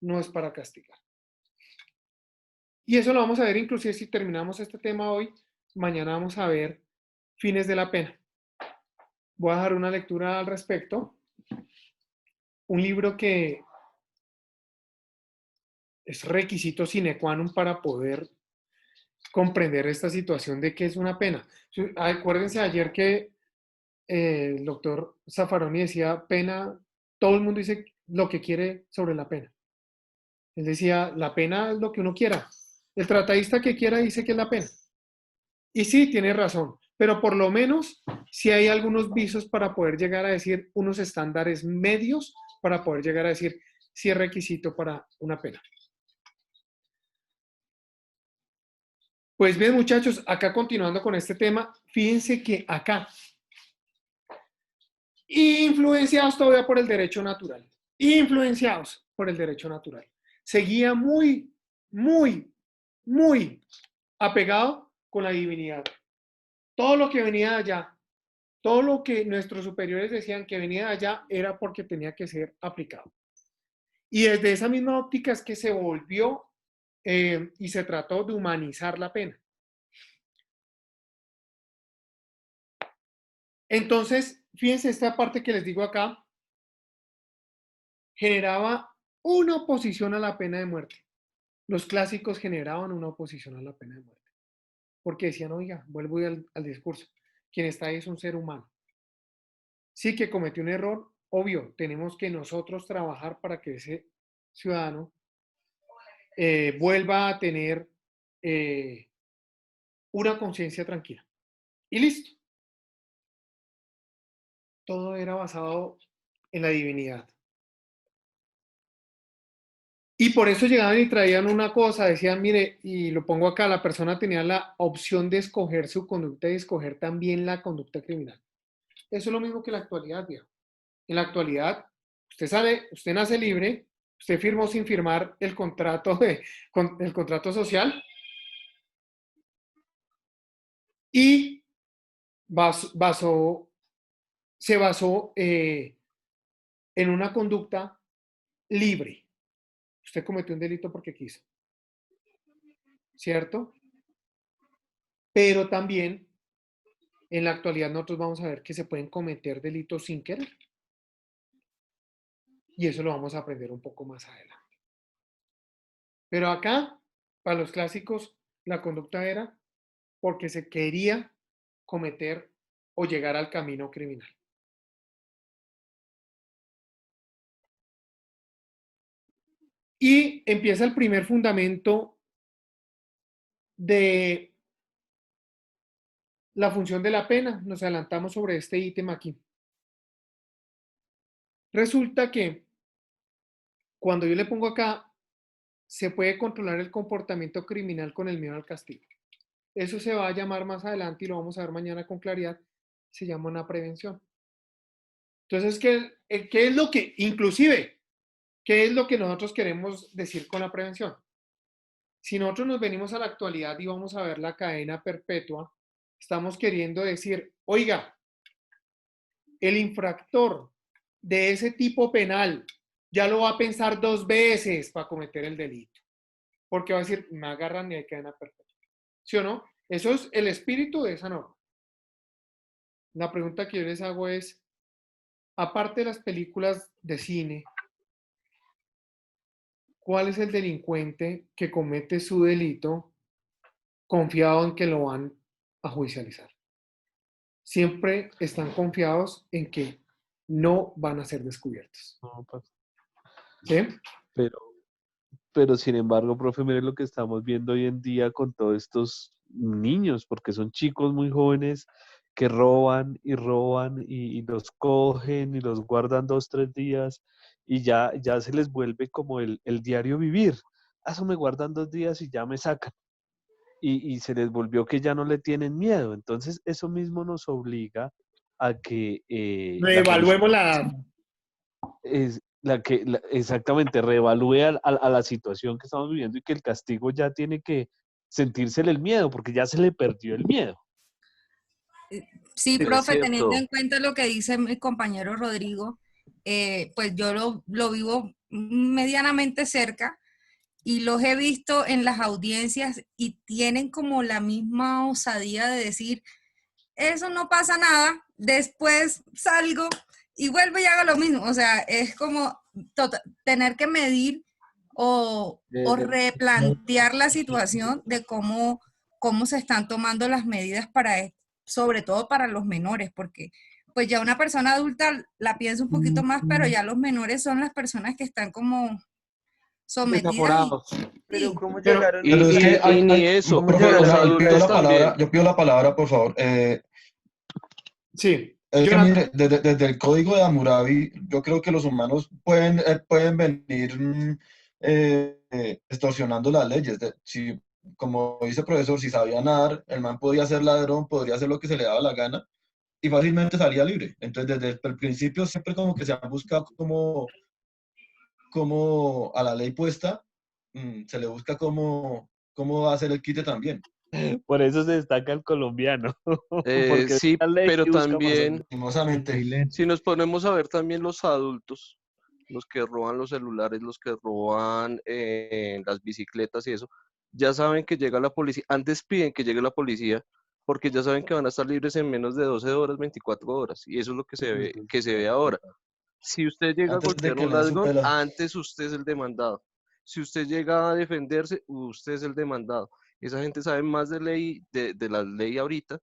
No es para castigar. Y eso lo vamos a ver inclusive si terminamos este tema hoy. Mañana vamos a ver fines de la pena. Voy a dar una lectura al respecto. Un libro que es requisito sine qua non para poder comprender esta situación de qué es una pena. Acuérdense ayer que el doctor Zaffaroni decía pena, todo el mundo dice lo que quiere sobre la pena. Él decía, la pena es lo que uno quiera. El tratadista que quiera dice que es la pena. Y sí, tiene razón, pero por lo menos sí hay algunos visos para poder llegar a decir unos estándares medios para poder llegar a decir si es requisito para una pena. Pues bien, muchachos, acá continuando con este tema, fíjense que acá, influenciados todavía por el derecho natural, seguía muy, muy, muy apegado con la divinidad. Todo lo que venía de allá, todo lo que nuestros superiores decían que venía de allá era porque tenía que ser aplicado. Y desde esa misma óptica es que se volvió y se trató de humanizar la pena. Entonces, fíjense esta parte que les digo acá, generaba una oposición a la pena de muerte. Los clásicos generaban una oposición a la pena de muerte. Porque decían, oiga, vuelvo al discurso, quien está ahí es un ser humano. Sí que cometió un error, obvio, tenemos que nosotros trabajar para que ese ciudadano vuelva a tener una conciencia tranquila. Y listo. Todo era basado en la divinidad. Y por eso llegaban y traían una cosa, decían, mire, y lo pongo acá, la persona tenía la opción de escoger su conducta y escoger también la conducta criminal. Eso es lo mismo que en la actualidad, viejo. En la actualidad, usted nace libre, usted firmó sin firmar el contrato social y se basó en una conducta libre. Usted cometió un delito porque quiso, ¿cierto? Pero también en la actualidad nosotros vamos a ver que se pueden cometer delitos sin querer. Y eso lo vamos a aprender un poco más adelante. Pero acá, para los clásicos, la conducta era porque se quería cometer o llegar al camino criminal. Y empieza el primer fundamento de la función de la pena. Nos adelantamos sobre este ítem aquí. Resulta que cuando yo le pongo acá, se puede controlar el comportamiento criminal con el miedo al castigo. Eso se va a llamar más adelante y lo vamos a ver mañana con claridad. Se llama una prevención. Entonces, ¿qué es lo que, inclusive, qué es lo que nosotros queremos decir con la prevención? Si nosotros nos venimos a la actualidad y vamos a ver la cadena perpetua, estamos queriendo decir, oiga, el infractor de ese tipo penal ya lo va a pensar 2 veces para cometer el delito. Porque va a decir, me agarran y hay cadena perpetua. ¿Sí o no? Eso es el espíritu de esa norma. La pregunta que yo les hago es, aparte de las películas de cine, ¿cuál es el delincuente que comete su delito confiado en que lo van a judicializar? Siempre están confiados en que no van a ser descubiertos. No, pues, ¿Sí? pero sin embargo, profe, mire lo que estamos viendo hoy en día con todos estos niños, porque son chicos muy jóvenes que roban y los cogen y los guardan 2, 3 días y ya se les vuelve como el diario vivir. Eso me guardan 2 días y ya me sacan. Y se les volvió que ya no le tienen miedo. Entonces, eso mismo nos obliga a que reevaluemos la exactamente, reevalúe a la situación que estamos viviendo y que el castigo ya tiene que sentírsele el miedo, porque ya se le perdió el miedo. Sí, Sí, es profe, cierto. teniendo en cuenta lo que dice mi compañero Rodrigo, pues yo lo vivo medianamente cerca y los he visto en las audiencias y tienen como la misma osadía de decir, eso no pasa nada, después salgo y vuelvo y hago lo mismo. O sea, es como tener que medir o replantear la situación de cómo se están tomando las medidas sobre todo para los menores, porque pues ya una persona adulta la piensa un poquito más, pero ya los menores son las personas que están como sometidas. Pero ¿cómo Pero- llegaron? Pero es que y ni eso, profe, porque o los sea, yo pido adultos la palabra, también. yo pido la palabra, por favor. Sí. Es que mire, desde el código de Hammurabi, yo creo que los humanos pueden venir extorsionando las leyes. Si, como dice el profesor, si sabía nadar, el man podía ser ladrón, podría hacer lo que se le daba la gana y fácilmente salía libre. Entonces, desde el principio siempre como que se ha buscado como a la ley puesta, se le busca cómo hacer el quite también. Por eso se destaca el colombiano. Porque Sí, la ley pero que busca también, lastimosamente, si nos ponemos a ver también los adultos, los que roban los celulares, los que roban las bicicletas y eso, ya saben que llega la policía, antes piden que llegue la policía, porque ya saben que van a estar libres en menos de 12 horas, 24 horas, y eso es lo que se ve ahora. Si usted llega Antes a de golpear que un le dé su ladrón, pela. antes usted es el demandado. Si usted llega a defenderse, usted es el demandado. Esa gente sabe más de la ley ahorita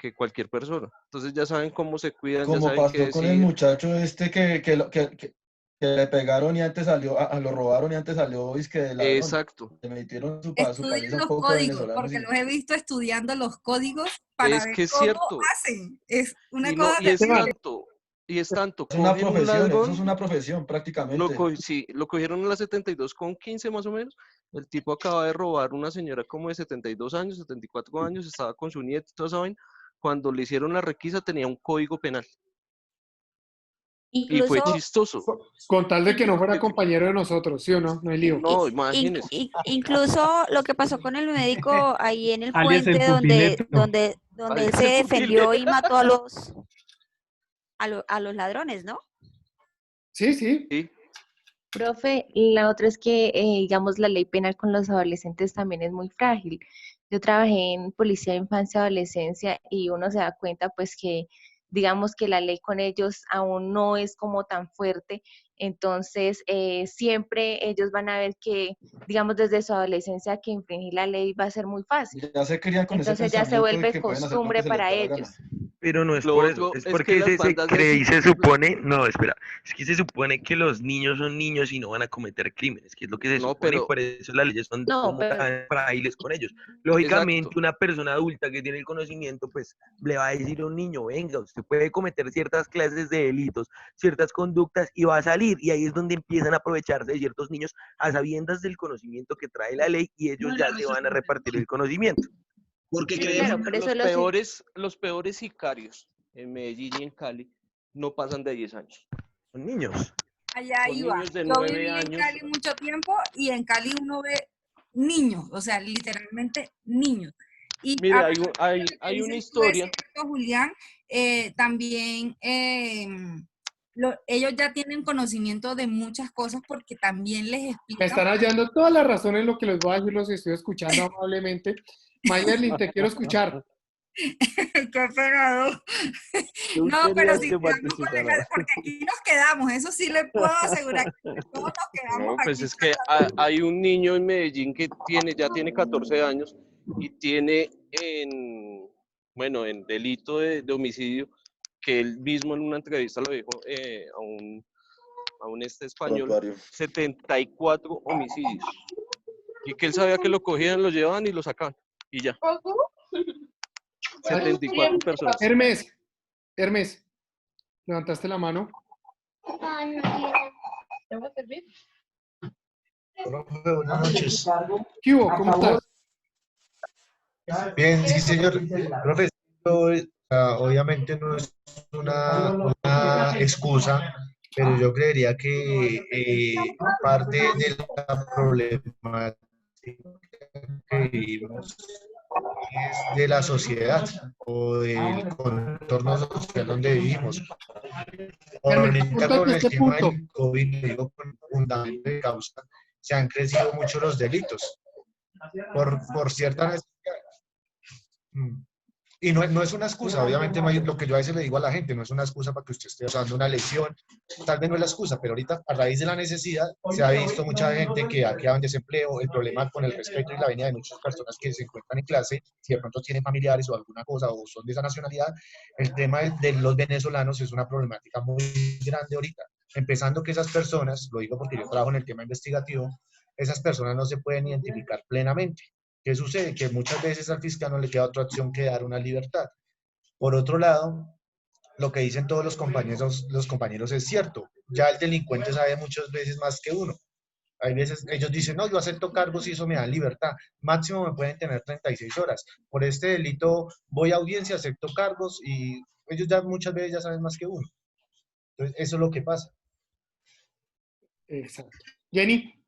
que cualquier persona. Entonces ya saben cómo se cuidan, ya Como saben qué pasó con el decir. muchacho este que le pegaron y antes salió, lo robaron y antes salió que de ladrón. Exacto. Le metieron su Estudien paliza a un los poco de códigos, venezolanos. porque Y los he visto estudiando los códigos para Es ver que es cómo cierto. hacen. Es una Y, no, cosa y es terrible. tanto, es una cogen un profesión, eso es ladrón, una profesión prácticamente. sí, lo cogieron en la 72,15 más o menos. El tipo acaba de robar una señora como de 72 años, 74 años, estaba con su nieto y toda esa vaina. Cuando le hicieron la requisa tenía un código penal. Y fue chistoso. Con tal de que no fuera compañero de nosotros, ¿sí o no? No hay lío. No, imagínese. Incluso lo que pasó con el médico ahí en el Alias el puente donde pupileto. él Alias se el defendió y pupileto. mató a los ladrones, ¿no? Sí, sí. Profe, la otra es que, digamos, la ley penal con los adolescentes también es muy frágil. Yo trabajé en policía de infancia y adolescencia y uno se da cuenta, pues, que digamos que la ley con ellos aún no es como tan fuerte. Entonces, siempre ellos van a ver que, digamos, desde su adolescencia que infringir la ley va a ser muy fácil. Ya se crían con ese Entonces ya se pensamiento de vuelve que pueden hacer lo costumbre que se les para da la gana. ellos. Pero no es Lo por otro eso, es es porque que las se bandas de cree y se supone, no, espera, es que se supone que los niños son niños y no van a cometer crímenes, que es lo que se No, supone y pero por eso las leyes son No, como pero tan frágiles con ellos. exacto. Lógicamente, una persona adulta que tiene el conocimiento, pues le va a decir a un niño, venga, usted puede cometer ciertas clases de delitos, ciertas conductas y va a salir, y ahí es donde empiezan a aprovecharse de ciertos niños a sabiendas del conocimiento que trae la ley y ellos ya se van a repartir el conocimiento. Porque sí, creemos claro, por eso Los peores sicarios en Medellín y en Cali no pasan de 10 años. Son niños. Allá Son iba. niños de Yo 9 viví en años. Cali mucho tiempo y en Cali uno ve niños, o sea, literalmente niños. Y Mire, a hay, pesar hay, de lo que hay una dices tú, es historia. cierto, Julián, también ellos ya tienen conocimiento de muchas cosas porque también les Me explican. están hallando todas las razones en lo que les voy a decir, los estoy escuchando amablemente. Mayerlin, te quiero escuchar. Qué pena, ¿no? Tú No, pero querías si que quedamos con participara. porque aquí nos quedamos, eso sí le puedo asegurar que todos nos quedamos No, pues aquí. es que hay un niño en Medellín que ya tiene 14 años y tiene en delito de homicidio, que él mismo en una entrevista lo dijo a un español, Prontuario. 74 homicidios. Y que él sabía que lo cogían, lo llevaban y lo sacaban. Y ya. 74 personas. Hermes, levantaste la mano. ¿Te voy a servir? Profe, buenas noches. ¿Qué hubo? ¿Cómo estás? Bien, sí, señor. Profe, obviamente no es una excusa, pero yo creería que parte de la problemática que vivimos es de la sociedad o del contorno social donde vivimos. Ahorita con el tema del COVID, digo, con fundamento de causa, se han crecido mucho los delitos por cierta necesidad. Y no es una excusa, obviamente lo que yo a veces le digo a la gente, no es una excusa para que usted esté usando una lesión, tal vez no es la excusa, pero ahorita a raíz de la necesidad se ha visto mucha gente que ha quedado en desempleo, el problema con el respeto y la venida de muchas personas que se encuentran en clase, si de pronto tienen familiares o alguna cosa o son de esa nacionalidad, el tema de los venezolanos es una problemática muy grande ahorita, empezando que esas personas, lo digo porque yo trabajo en el tema investigativo, esas personas no se pueden identificar plenamente. ¿Qué sucede? Que muchas veces al fiscal no le queda otra opción que dar una libertad. Por otro lado, lo que dicen todos los compañeros es cierto. Ya el delincuente sabe muchas veces más que uno. Hay veces ellos dicen, no, yo acepto cargos y eso me da libertad. Máximo me pueden tener 36 horas. Por este delito voy a audiencia, acepto cargos y ellos ya muchas veces ya saben más que uno. Entonces, eso es lo que pasa. Exacto. Jenny.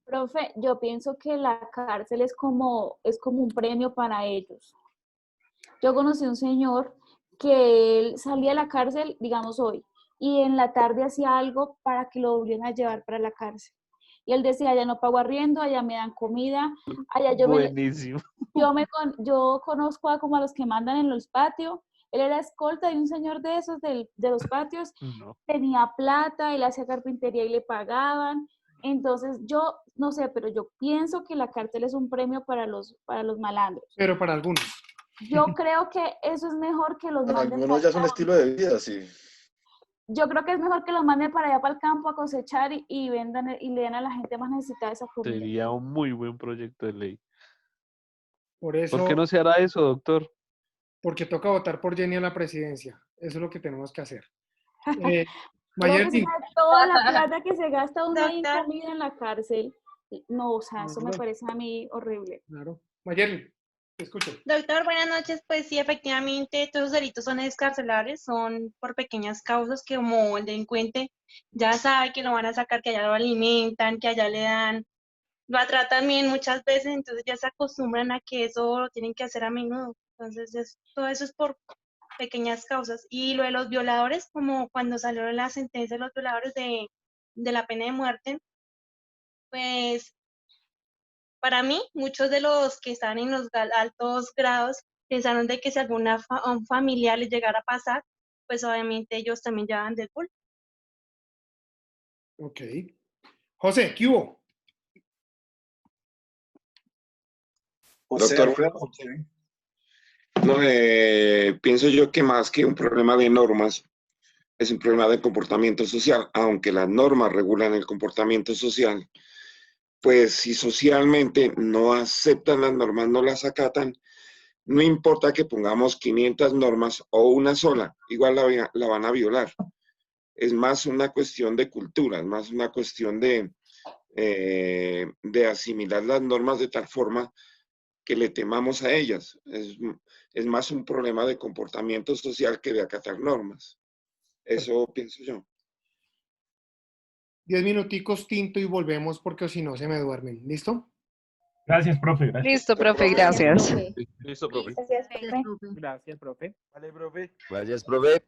Profe, yo pienso que la cárcel es como un premio para ellos. Yo conocí a un señor que él salía de la cárcel, digamos hoy, y en la tarde hacía algo para que lo volvieran a llevar para la cárcel. Y él decía, allá no pago arriendo, allá me dan comida, allá Buenísimo. yo conozco a como a los que mandan en los patios. Él era escolta de un señor de esos de los patios, No. tenía plata, él hacía carpintería y le pagaban. Entonces yo no sé, pero yo pienso que la cárcel es un premio para los malandros. Pero para algunos. Yo creo que eso es mejor que los manden para Algunos ya es un estilo de vida, sí. Yo creo que es mejor que los manden para allá para el campo a cosechar y vendan y le den a la gente más necesitada esa comida. Sería un muy buen proyecto de ley. Por eso, ¿Por qué no se hará eso, doctor? porque toca votar por Jenny a la presidencia. Eso es lo que tenemos que hacer. Mayerly, toda la plata que se gasta uno ahí en comida en la cárcel. No, o sea, eso me parece a mí horrible. Claro. Mayerly, te escucho. Doctor, buenas noches. Pues sí, efectivamente, todos los delitos son excarcelables, son por pequeñas causas que como el delincuente ya sabe que lo van a sacar, que allá lo alimentan, que allá le dan, lo tratan bien muchas veces, entonces ya se acostumbran a que eso lo tienen que hacer a menudo. Entonces, todo eso es por pequeñas causas. Y lo de los violadores, como cuando salió la sentencia de los violadores de la pena de muerte, pues para mí, muchos de los que están en los altos grados pensaron de que si a un familiar les llegara a pasar, pues obviamente ellos también llevan del culpa. Ok. José, ¿qué hubo? Doctor, no, pienso yo que más que un problema de normas, es un problema de comportamiento social, aunque las normas regulan el comportamiento social, pues si socialmente no aceptan las normas, no las acatan, no importa que pongamos 500 normas o una sola, igual la van a violar. Es más una cuestión de cultura, es más una cuestión de asimilar las normas de tal forma que le temamos a ellas. Es más un problema de comportamiento social que de acatar normas. Eso pienso yo. 10 minuticos tinto y volvemos porque si no se me duermen. ¿Listo? Gracias, profe. Gracias. Listo, profe, gracias. Listo, profe. Gracias, profe. Vale, profe. Gracias, profe.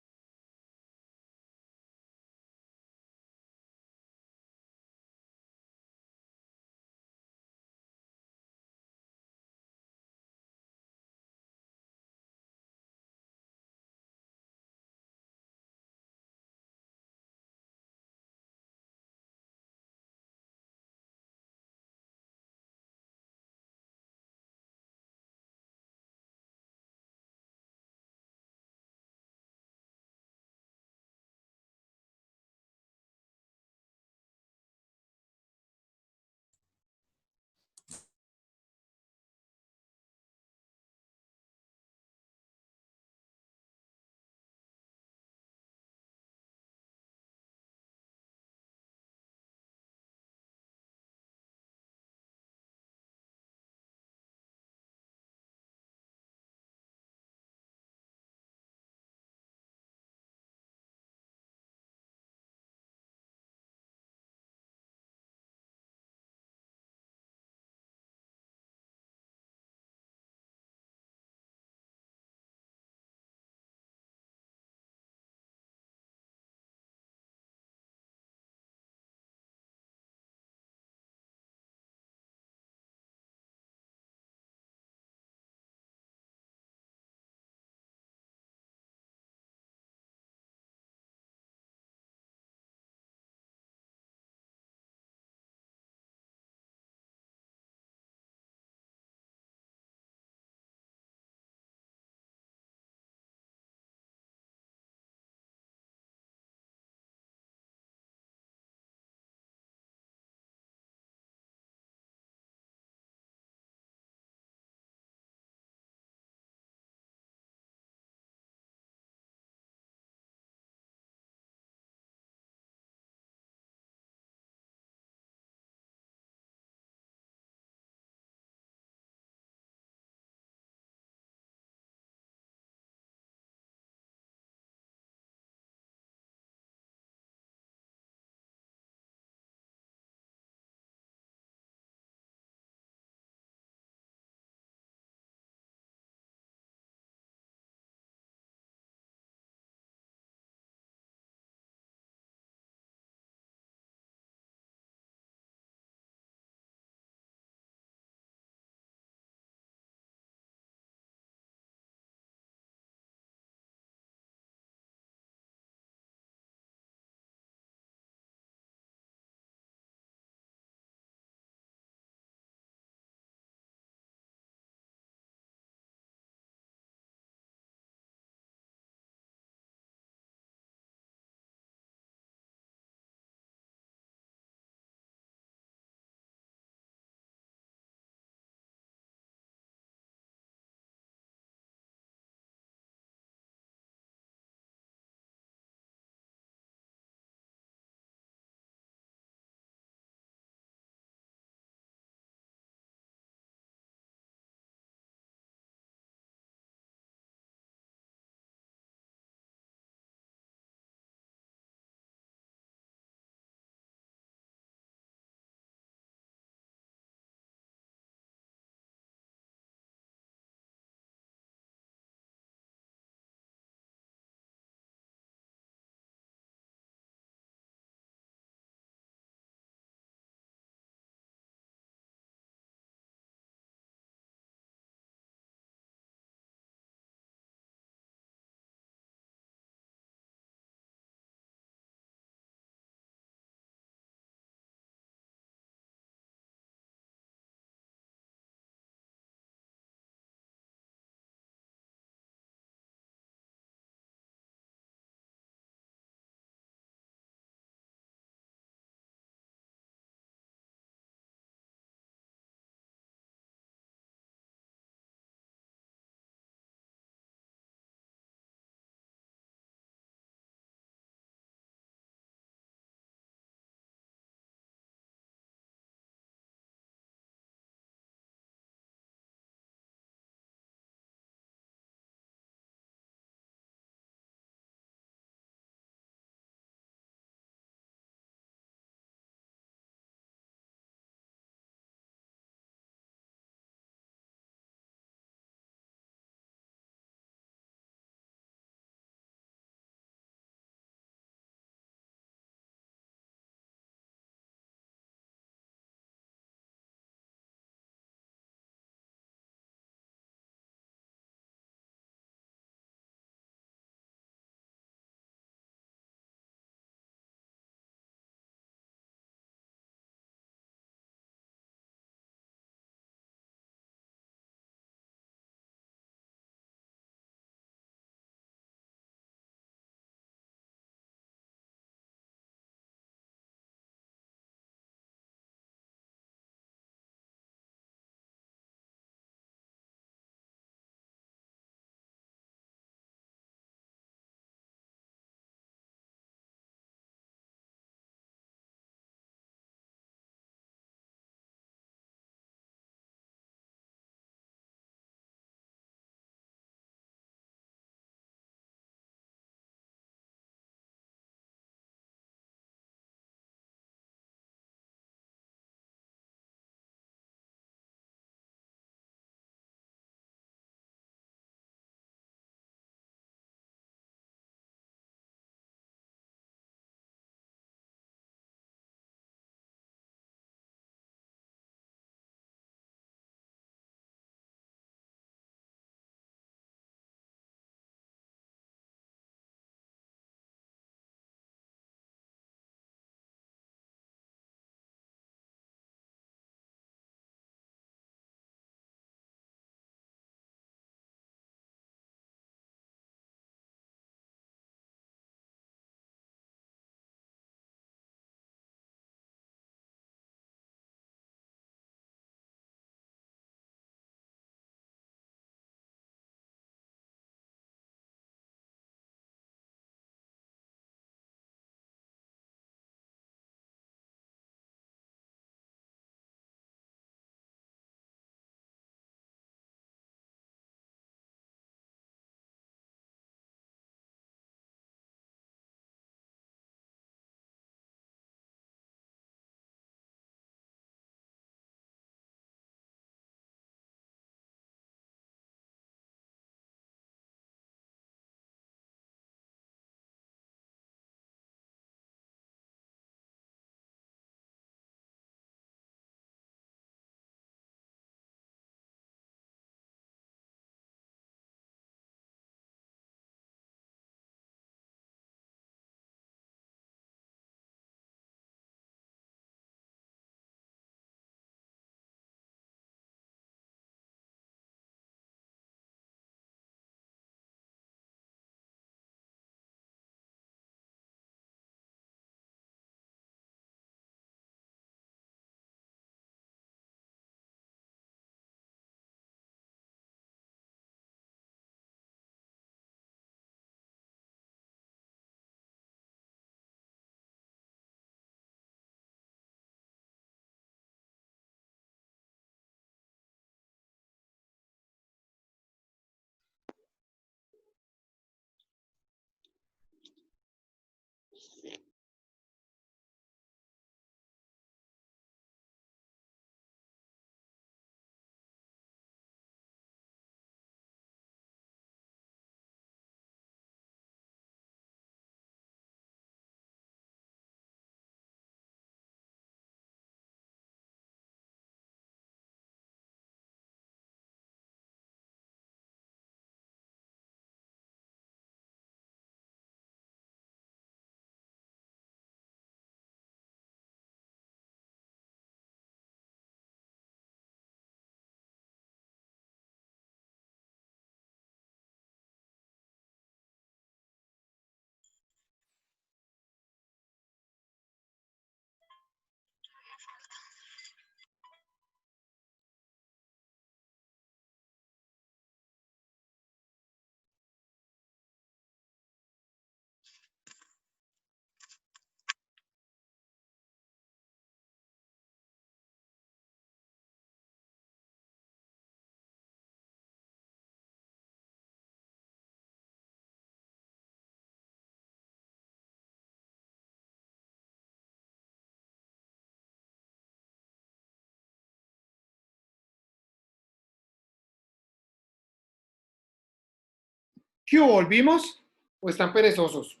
¿Qué hubo? ¿Volvimos o están perezosos?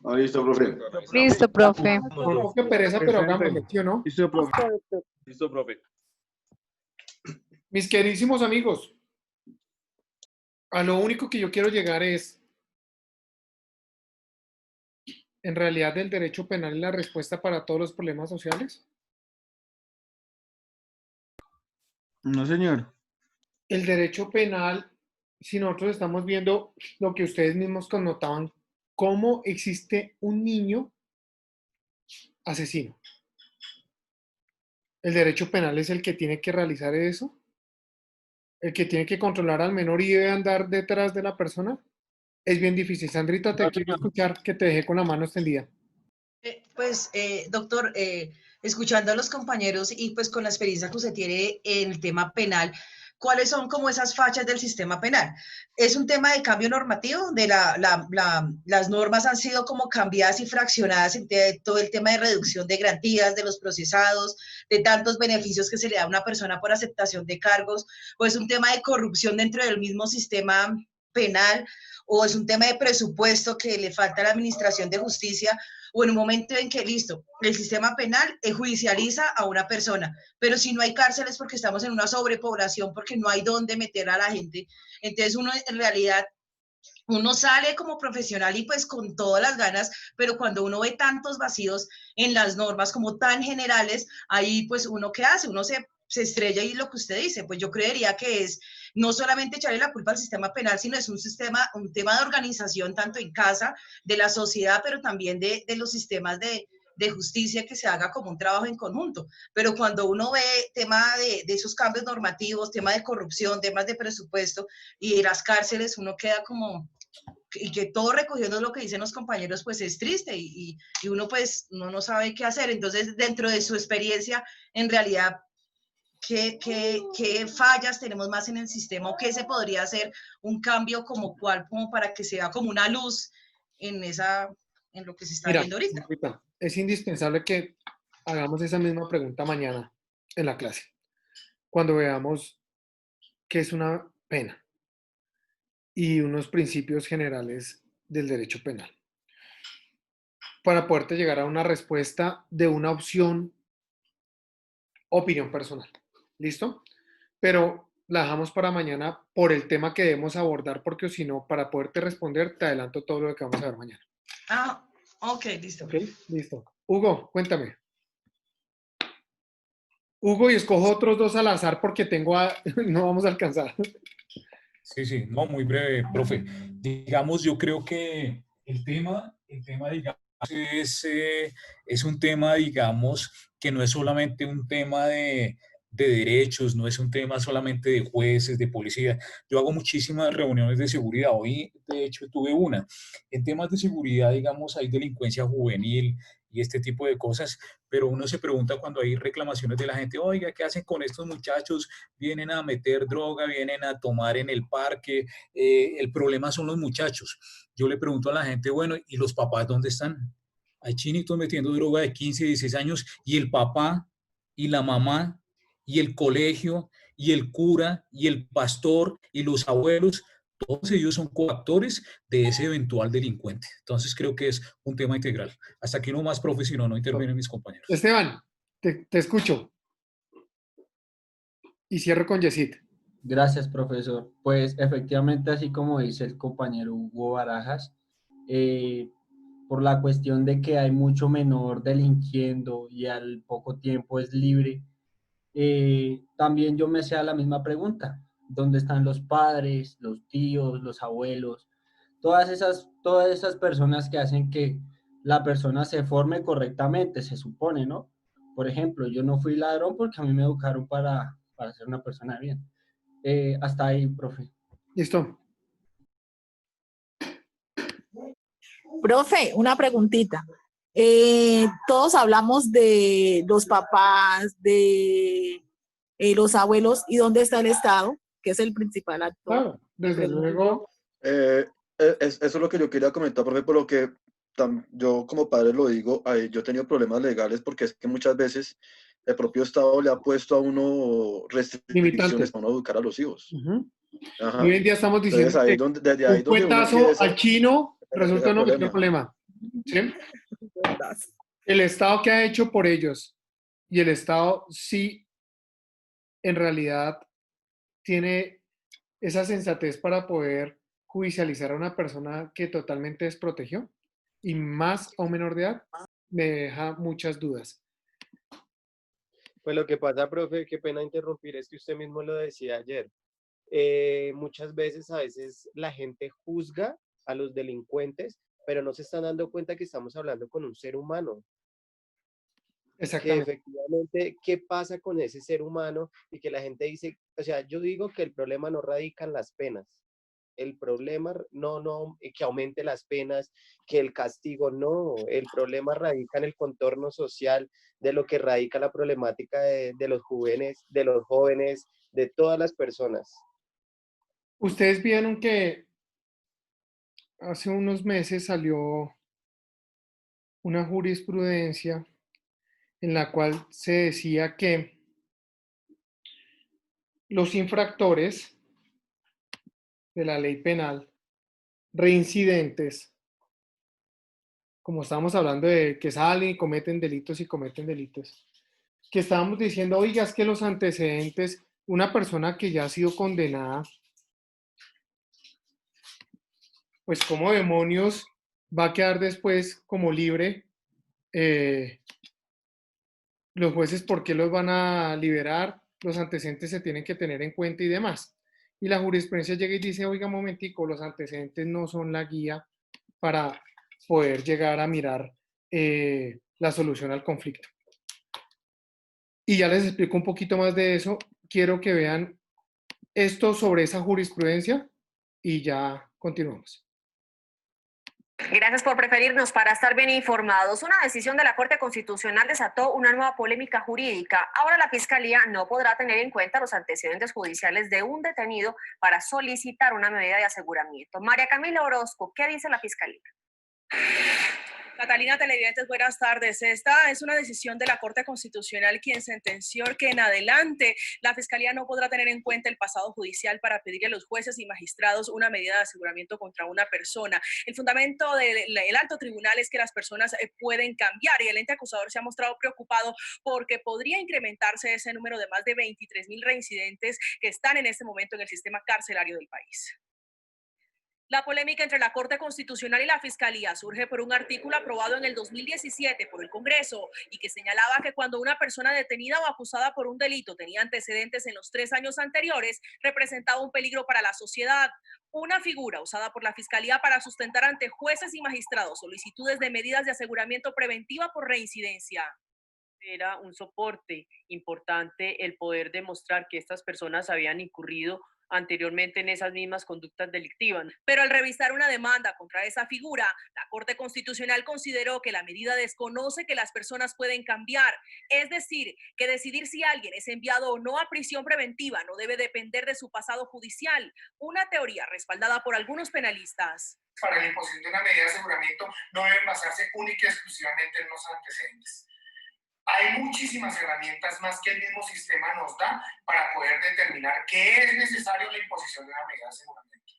Ah, listo, profe. Listo, profe. Qué pereza, pero hagámoslo, ¿sí o no? Listo, profe. Listo, profe. Mis queridísimos amigos, a lo único que yo quiero llegar es, en realidad, el derecho penal es la respuesta para todos los problemas sociales. No, señor. El derecho penal, si nosotros estamos viendo lo que ustedes mismos connotaban, cómo existe un niño asesino. El derecho penal es el que tiene que realizar eso, el que tiene que controlar al menor y debe andar detrás de la persona. Es bien difícil. Sandrita, te quiero escuchar, que te dejé con la mano extendida. Doctor, escuchando a los compañeros y pues con la experiencia que usted tiene en el tema penal, ¿cuáles son como esas fachas del sistema penal? ¿Es un tema de cambio normativo? Las normas han sido como cambiadas y fraccionadas en todo el tema de reducción de garantías de los procesados, de tantos beneficios que se le da a una persona por aceptación de cargos, o es un tema de corrupción dentro del mismo sistema penal, o es un tema de presupuesto que le falta a la administración de justicia, o en un momento en que, listo, el sistema penal judicializa a una persona, pero si no hay cárceles porque estamos en una sobrepoblación, porque no hay dónde meter a la gente, entonces uno en realidad, uno sale como profesional y pues con todas las ganas, pero cuando uno ve tantos vacíos en las normas como tan generales, ahí pues uno ¿qué hace? Uno se estrella y lo que usted dice, pues yo creería que es no solamente echarle la culpa al sistema penal, sino es un tema de organización tanto en casa, de la sociedad, pero también de los sistemas de justicia, que se haga como un trabajo en conjunto. Pero cuando uno ve tema de esos cambios normativos, tema de corrupción, temas de presupuesto y de las cárceles, uno queda como, y que todo recogiendo lo que dicen los compañeros, pues es triste y uno pues no sabe qué hacer. Entonces, dentro de su experiencia, en realidad, ¿qué fallas tenemos más en el sistema o qué se podría hacer un cambio como para que sea como una luz en lo que se está viendo ahorita? Es indispensable que hagamos esa misma pregunta mañana en la clase, cuando veamos qué es una pena y unos principios generales del derecho penal, para poderte llegar a una respuesta de una opción personal. ¿Listo? Pero la dejamos para mañana por el tema que debemos abordar, porque si no, para poderte responder, te adelanto todo lo que vamos a ver mañana. Ah, ok, listo. Ok, listo. Hugo, cuéntame. Hugo, y escojo otros dos al azar porque no vamos a alcanzar. Sí, no, muy breve, profe. Digamos, yo creo que el tema digamos, es un tema, digamos, que no es solamente un tema de derechos, no es un tema solamente de jueces, de policía. Yo hago muchísimas reuniones de seguridad. Hoy, de hecho, tuve una. En temas de seguridad, digamos, hay delincuencia juvenil y este tipo de cosas, pero uno se pregunta cuando hay reclamaciones de la gente, oiga, ¿qué hacen con estos muchachos? Vienen a meter droga, vienen a tomar en el parque, el problema son los muchachos. Yo le pregunto a la gente, bueno, ¿y los papás dónde están? Hay chinitos metiendo droga de 15, 16 años y el papá y la mamá y el colegio y el cura y el pastor y los abuelos, todos ellos son coactores de ese eventual delincuente. Entonces creo que es un tema integral. Hasta aquí no más, profe, si no intervienen mis compañeros. Esteban, te escucho. Y cierro con Yesid. Gracias, profesor. Pues efectivamente, así como dice el compañero Hugo Barajas, por la cuestión de que hay mucho menor delinquiendo y al poco tiempo es libre, también yo me hacía la misma pregunta. ¿Dónde están los padres, los tíos, los abuelos? Todas esas personas que hacen que la persona se forme correctamente, se supone, ¿no? Por ejemplo, yo no fui ladrón porque a mí me educaron para ser una persona de bien. Hasta ahí, profe. Listo. Profe, una preguntita. Todos hablamos de los papás, de los abuelos, ¿y dónde está el Estado? Que es el principal actor. Claro, desde luego. Eso es lo que yo quería comentar, profe, por lo que yo como padre lo digo, yo he tenido problemas legales porque es que muchas veces el propio Estado le ha puesto a uno restricciones para uno educar a los hijos. Ajá. Hoy en día estamos diciendo ahí que desde ahí un cuentazo al chino resulta no meter problema. ¿Sí? El Estado, ¿qué ha hecho por ellos? Y el Estado sí, en realidad, tiene esa sensatez para poder judicializar a una persona que totalmente desprotegió, y más a un menor de edad, me deja muchas dudas. Pues lo que pasa, profe, qué pena interrumpir, es que usted mismo lo decía ayer. Muchas veces, a veces, la gente juzga a los delincuentes, pero no se están dando cuenta que estamos hablando con un ser humano. Exactamente. Que efectivamente, ¿qué pasa con ese ser humano? Y que la gente dice, o sea, yo digo que el problema no radica en las penas. El problema no que aumente las penas, que el castigo, no. El problema radica en el contorno social, de lo que radica la problemática de los jóvenes, de todas las personas. Ustedes vieron que hace unos meses salió una jurisprudencia en la cual se decía que los infractores de la ley penal, reincidentes, como estábamos hablando de que salen y cometen delitos, que estábamos diciendo, oiga, es que los antecedentes, una persona que ya ha sido condenada, pues ¿cómo demonios va a quedar después como libre? Los jueces, ¿por qué los van a liberar? Los antecedentes se tienen que tener en cuenta y demás. Y la jurisprudencia llega y dice, oiga, un momentico, los antecedentes no son la guía para poder llegar a mirar la solución al conflicto. Y ya les explico un poquito más de eso. Quiero que vean esto sobre esa jurisprudencia y ya continuamos. Gracias por preferirnos para estar bien informados. Una decisión de la Corte Constitucional desató una nueva polémica jurídica. Ahora la Fiscalía no podrá tener en cuenta los antecedentes judiciales de un detenido para solicitar una medida de aseguramiento. María Camila Orozco, ¿qué dice la Fiscalía? Catalina, televidentes, buenas tardes. Esta es una decisión de la Corte Constitucional quien sentenció que en adelante la Fiscalía no podrá tener en cuenta el pasado judicial para pedirle a los jueces y magistrados una medida de aseguramiento contra una persona. El fundamento del alto tribunal es que las personas pueden cambiar y el ente acusador se ha mostrado preocupado porque podría incrementarse ese número de más de 23.000 reincidentes que están en este momento en el sistema carcelario del país. La polémica entre la Corte Constitucional y la Fiscalía surge por un artículo aprobado en el 2017 por el Congreso y que señalaba que cuando una persona detenida o acusada por un delito tenía antecedentes en los 3 años anteriores, representaba un peligro para la sociedad. Una figura usada por la Fiscalía para sustentar ante jueces y magistrados solicitudes de medidas de aseguramiento preventiva por reincidencia. Era un soporte importante el poder demostrar que estas personas habían incurrido anteriormente en esas mismas conductas delictivas. Pero al revisar una demanda contra esa figura, la Corte Constitucional consideró que la medida desconoce que las personas pueden cambiar. Es decir, que decidir si alguien es enviado o no a prisión preventiva no debe depender de su pasado judicial, una teoría respaldada por algunos penalistas. Para la imposición de una medida de aseguramiento no deben basarse única y exclusivamente en los antecedentes. Hay muchísimas herramientas más que el mismo sistema nos da para poder determinar qué es necesario en la imposición de una medida de aseguramiento.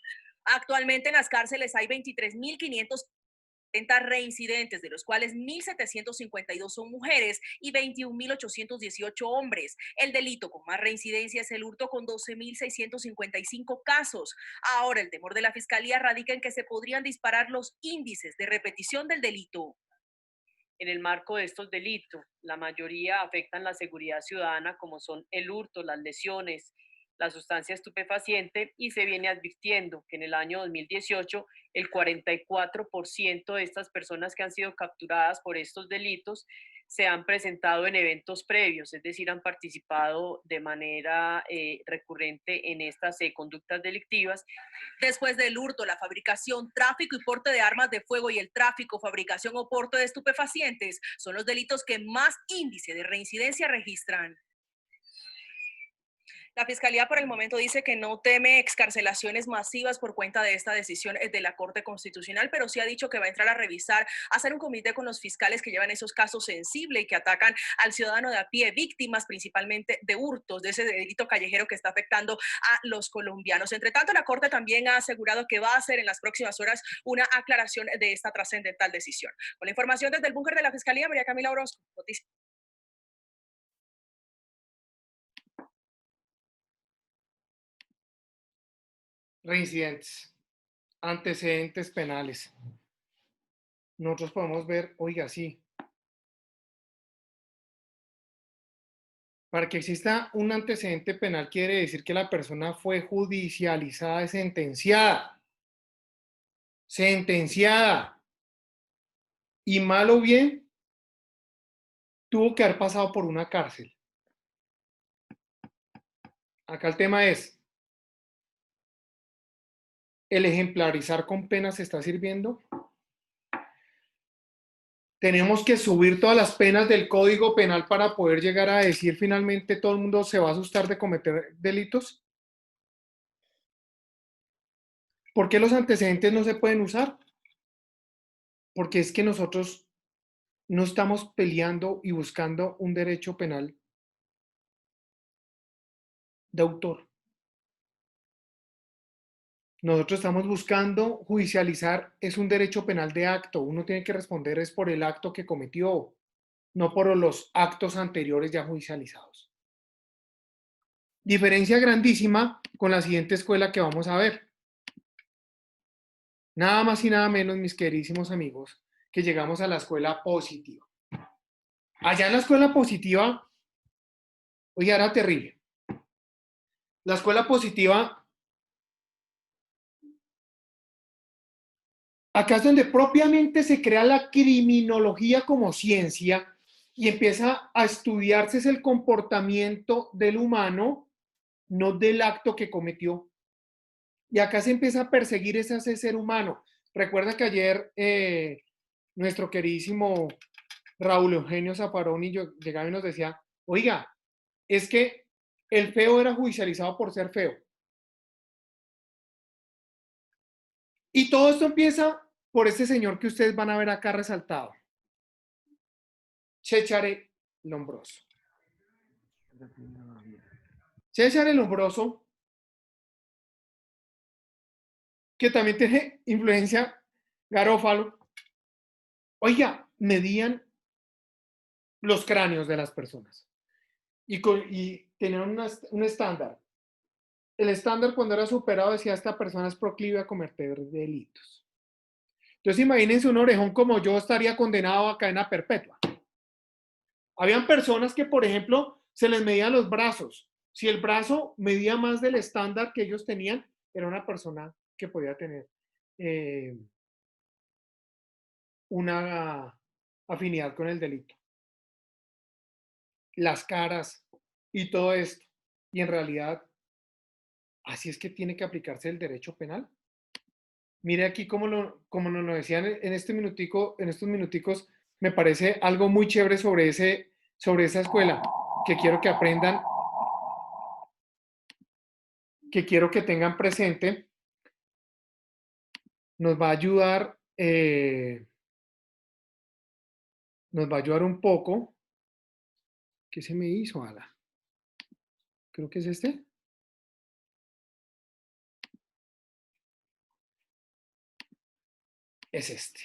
Actualmente en las cárceles hay 23.570 reincidentes, de los cuales 1.752 son mujeres y 21.818 hombres. El delito con más reincidencia es el hurto con 12.655 casos. Ahora el temor de la Fiscalía radica en que se podrían disparar los índices de repetición del delito. En el marco de estos delitos, la mayoría afectan la seguridad ciudadana, como son el hurto, las lesiones, la sustancia estupefaciente, y se viene advirtiendo que en el año 2018 el 44% de estas personas que han sido capturadas por estos delitos se han presentado en eventos previos, es decir, han participado de manera recurrente en estas conductas delictivas. Después del hurto, la fabricación, tráfico y porte de armas de fuego y el tráfico, fabricación o porte de estupefacientes son los delitos que más índice de reincidencia registran. La Fiscalía por el momento dice que no teme excarcelaciones masivas por cuenta de esta decisión de la Corte Constitucional, pero sí ha dicho que va a entrar a revisar, a hacer un comité con los fiscales que llevan esos casos sensibles y que atacan al ciudadano de a pie, víctimas principalmente de hurtos, de ese delito callejero que está afectando a los colombianos. Entre tanto, la Corte también ha asegurado que va a hacer en las próximas horas una aclaración de esta trascendental decisión. Con la información desde el búnker de la Fiscalía, María Camila Orozco, noticias. Reincidentes, antecedentes penales. Nosotros podemos ver, oiga, sí, para que exista un antecedente penal quiere decir que la persona fue judicializada y sentenciada. Sentenciada. Y mal o bien, tuvo que haber pasado por una cárcel. Acá el tema es, ¿el ejemplarizar con penas está sirviendo? Tenemos que subir todas las penas del Código Penal para poder llegar a decir finalmente todo el mundo se va a asustar de cometer delitos. ¿Por qué los antecedentes no se pueden usar? Porque es que nosotros no estamos peleando y buscando un derecho penal de autor. Nosotros estamos buscando judicializar, es un derecho penal de acto. Uno tiene que responder es por el acto que cometió, no por los actos anteriores ya judicializados. Diferencia grandísima con la siguiente escuela que vamos a ver. Nada más y nada menos, mis queridísimos amigos, que llegamos a la escuela positiva. Allá en la escuela positiva, oye, era terrible. La escuela positiva, acá es donde propiamente se crea la criminología como ciencia y empieza a estudiarse el comportamiento del humano, no del acto que cometió. Y acá se empieza a perseguir ese ser humano. Recuerda que ayer nuestro queridísimo Raúl Eugenio Zaffaroni llegaba y nos decía, oiga, es que el feo era judicializado por ser feo. Y todo esto empieza por este señor que ustedes van a ver acá resaltado. Chéchare Lombroso. Chéchare Lombroso, que también tiene influencia Garófalo. Oiga, medían los cráneos de las personas y tenían un estándar. El estándar cuando era superado decía esta persona es proclive a cometer delitos. Entonces imagínense un orejón como yo estaría condenado a cadena perpetua. Habían personas que, por ejemplo, se les medían los brazos. Si el brazo medía más del estándar que ellos tenían, era una persona que podía tener una afinidad con el delito. Las caras y todo esto. Y en realidad, así es que tiene que aplicarse el derecho penal. Mire aquí como nos lo decían en estos minuticos, me parece algo muy chévere sobre esa escuela, que quiero que aprendan, que quiero que tengan presente. Nos va a ayudar un poco. ¿Qué se me hizo, Ala? Creo que es este. Es este.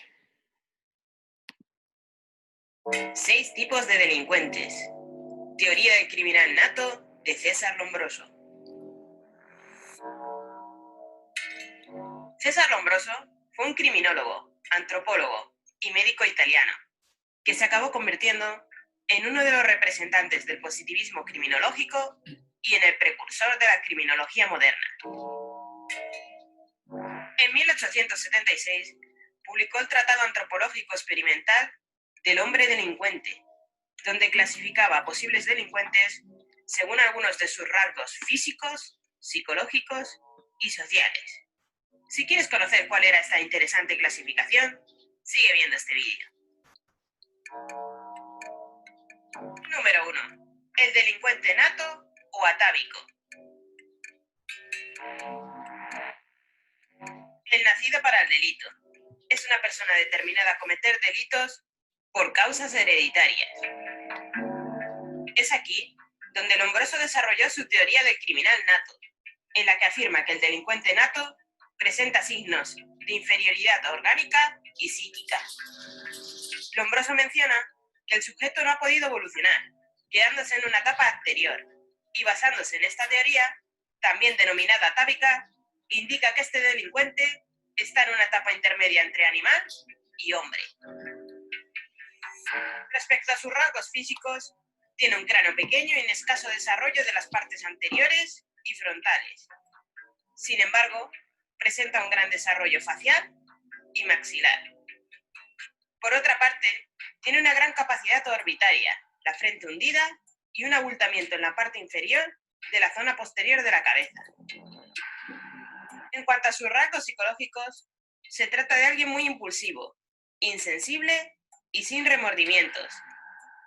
6 tipos de delincuentes. Teoría del criminal nato de César Lombroso. César Lombroso fue un criminólogo, antropólogo y médico italiano, que se acabó convirtiendo en uno de los representantes del positivismo criminológico y en el precursor de la criminología moderna. En 1876 publicó el Tratado Antropológico Experimental del Hombre Delincuente, donde clasificaba a posibles delincuentes según algunos de sus rasgos físicos, psicológicos y sociales. Si quieres conocer cuál era esta interesante clasificación, sigue viendo este vídeo. Número 1. El delincuente nato o atávico. El nacido para el delito. Es una persona determinada a cometer delitos por causas hereditarias. Es aquí donde Lombroso desarrolló su teoría del criminal nato, en la que afirma que el delincuente nato presenta signos de inferioridad orgánica y psíquica. Lombroso menciona que el sujeto no ha podido evolucionar, quedándose en una etapa anterior, y basándose en esta teoría, también denominada atávica, indica que este delincuente está en una etapa intermedia entre animal y hombre. Respecto a sus rasgos físicos, tiene un cráneo pequeño y un escaso desarrollo de las partes anteriores y frontales. Sin embargo, presenta un gran desarrollo facial y maxilar. Por otra parte, tiene una gran capacidad orbitaria, la frente hundida y un abultamiento en la parte inferior de la zona posterior de la cabeza. En cuanto a sus rasgos psicológicos, se trata de alguien muy impulsivo, insensible y sin remordimientos.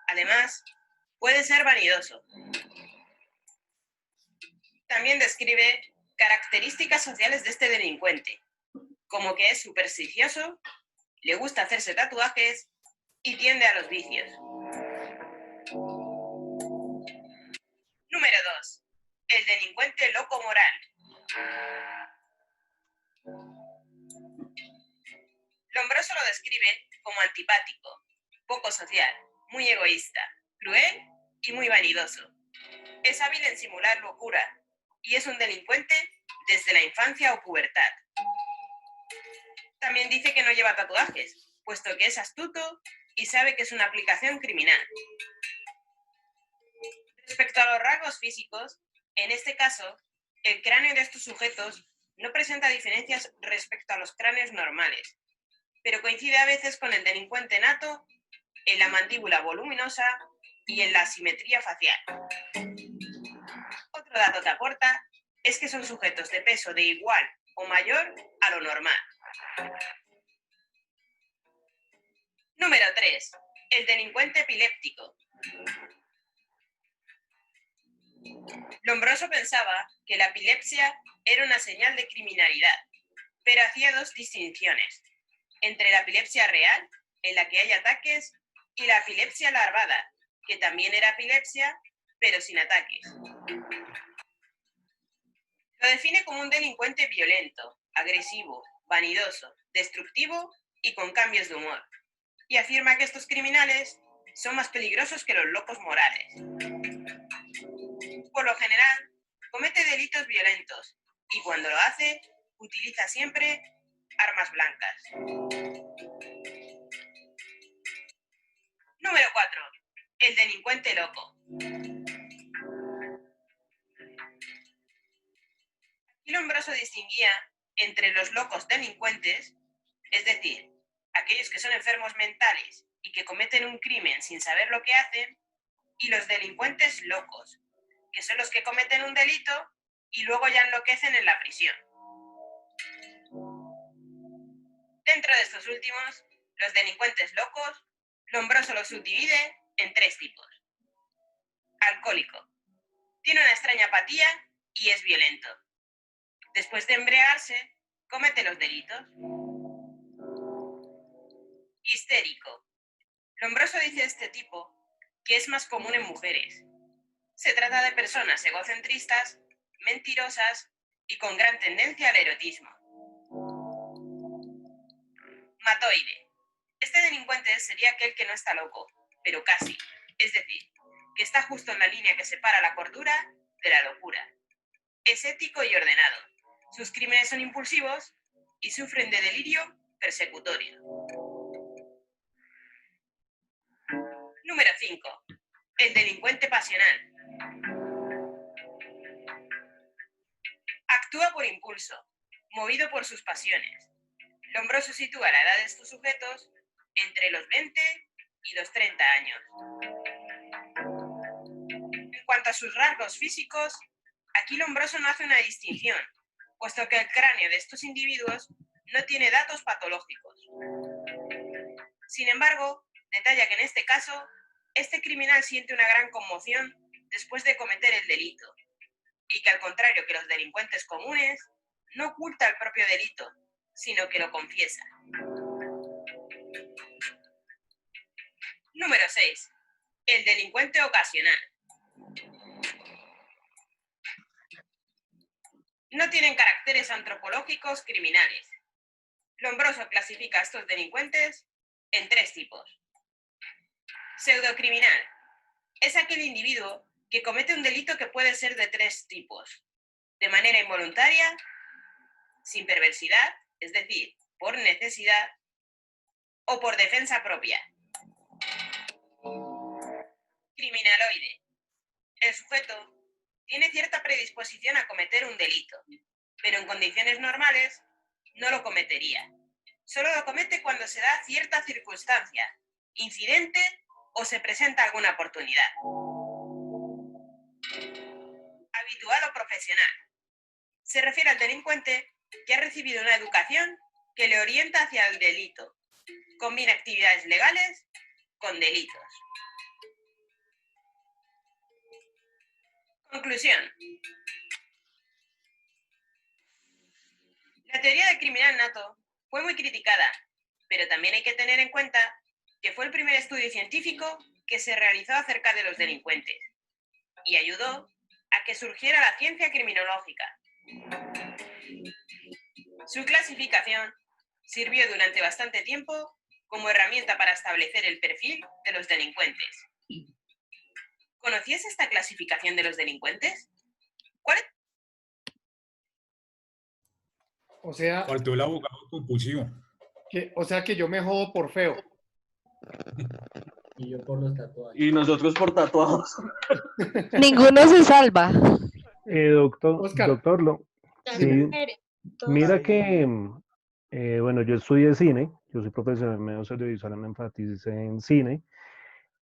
Además, puede ser vanidoso. También describe características sociales de este delincuente, como que es supersticioso, le gusta hacerse tatuajes y tiende a los vicios. Número 2. El delincuente loco moral. Lombroso lo describe como antipático, poco social, muy egoísta, cruel y muy vanidoso. Es hábil en simular locura y es un delincuente desde la infancia o pubertad. También dice que no lleva tatuajes, puesto que es astuto y sabe que es una aplicación criminal. Respecto a los rasgos físicos, en este caso, el cráneo de estos sujetos no presenta diferencias respecto a los cráneos normales, pero coincide a veces con el delincuente nato en la mandíbula voluminosa y en la asimetría facial. Otro dato que aporta es que son sujetos de peso de igual o mayor a lo normal. Número 3. El delincuente epiléptico. Lombroso pensaba que la epilepsia era una señal de criminalidad, pero hacía dos distinciones entre la epilepsia real, en la que hay ataques, y la epilepsia larvada, que también era epilepsia, pero sin ataques. Lo define como un delincuente violento, agresivo, vanidoso, destructivo y con cambios de humor, y afirma que estos criminales son más peligrosos que los locos morales. Por lo general, comete delitos violentos y cuando lo hace, utiliza siempre armas blancas. Número 4. El delincuente loco. Aquí Lombroso distinguía entre los locos delincuentes, es decir, aquellos que son enfermos mentales y que cometen un crimen sin saber lo que hacen, y los delincuentes locos, que son los que cometen un delito y luego ya enloquecen en la prisión. Dentro de estos últimos, los delincuentes locos, Lombroso los subdivide en 3 tipos. Alcohólico. Tiene una extraña apatía y es violento. Después de embriagarse, comete los delitos. Histérico. Lombroso dice de este tipo que es más común en mujeres. Se trata de personas egocentristas, mentirosas y con gran tendencia al erotismo. Matoide. Este delincuente sería aquel que no está loco, pero casi. Es decir, que está justo en la línea que separa la cordura de la locura. Es ético y ordenado. Sus crímenes son impulsivos y sufren de delirio persecutorio. Número 5. El delincuente pasional. Actúa por impulso, movido por sus pasiones. Lombroso sitúa la edad de estos sujetos entre los 20 y los 30 años. En cuanto a sus rasgos físicos, aquí Lombroso no hace una distinción, puesto que el cráneo de estos individuos no tiene datos patológicos. Sin embargo, detalla que en este caso, este criminal siente una gran conmoción después de cometer el delito, y que al contrario que los delincuentes comunes, no oculta el propio delito, sino que lo confiesa. Número 6. El delincuente ocasional. No tienen caracteres antropológicos criminales. Lombroso clasifica a estos delincuentes en 3 tipos. Pseudocriminal. Es aquel individuo que comete un delito que puede ser de 3 tipos. De manera involuntaria, sin perversidad, es decir, por necesidad, o por defensa propia. Criminaloide. El sujeto tiene cierta predisposición a cometer un delito, pero en condiciones normales no lo cometería. Solo lo comete cuando se da cierta circunstancia, incidente o se presenta alguna oportunidad. Habitual o profesional. Se refiere al delincuente que ha recibido una educación que le orienta hacia el delito. Combina actividades legales con delitos. Conclusión. La teoría del criminal nato fue muy criticada, pero también hay que tener en cuenta que fue el primer estudio científico que se realizó acerca de los delincuentes y ayudó a que surgiera la ciencia criminológica. Su clasificación sirvió durante bastante tiempo como herramienta para establecer el perfil de los delincuentes. ¿Conocías esta clasificación de los delincuentes? ¿Cuál es? O sea... Faltó el abogado compulsivo. O sea que yo me jodo por feo. Y yo por los tatuajes. Y nosotros por tatuados. Ninguno se salva. Doctor, sí, mira que, bueno, yo estudié cine, yo soy profesor de medios audiovisuales, me enfaticé en cine,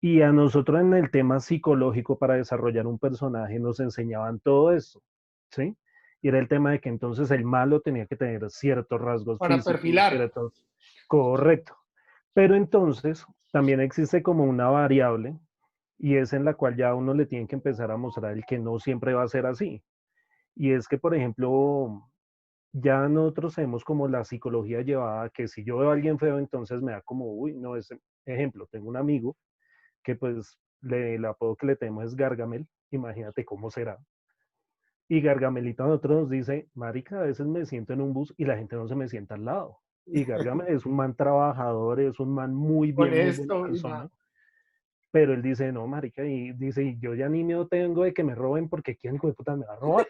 y a nosotros en el tema psicológico para desarrollar un personaje nos enseñaban todo eso, ¿sí? Y era el tema de que entonces el malo tenía que tener ciertos rasgos para físicos. Perfilar. Correcto. Pero entonces también existe como una variable y es en la cual ya uno le tiene que empezar a mostrar el que no siempre va a ser así. Y es que, por ejemplo, ya nosotros tenemos como la psicología llevada que si yo veo a alguien feo, entonces me da como, uy, no, ese ejemplo, tengo un amigo que pues el apodo que le tenemos es Gargamel, imagínate cómo será. Y Gargamelito a nosotros nos dice, marica, a veces me siento en un bus y la gente no se me sienta al lado. Y Gargamel es un man trabajador, es un man muy bien, muy buena persona. Pero él dice, no, marica, y dice, y yo ya ni miedo tengo de que me roben porque quién hijo de puta me va a robar.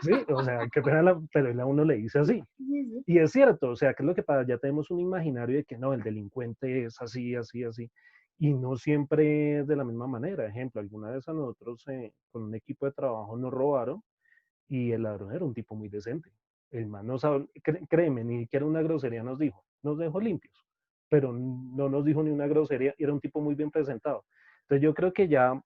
Sí, o sea, qué pena, pero él a uno le dice así. Y es cierto, o sea, que es lo que pasa, ya tenemos un imaginario de que no, el delincuente es así, así, así. Y no siempre es de la misma manera. Ejemplo, alguna vez a nosotros con un equipo de trabajo nos robaron y el ladrón era un tipo muy decente. El man no sabe, créeme, ni siquiera una grosería nos dijo, nos dejó limpios, pero no nos dijo ni una grosería, y era un tipo muy bien presentado. Entonces yo creo que ya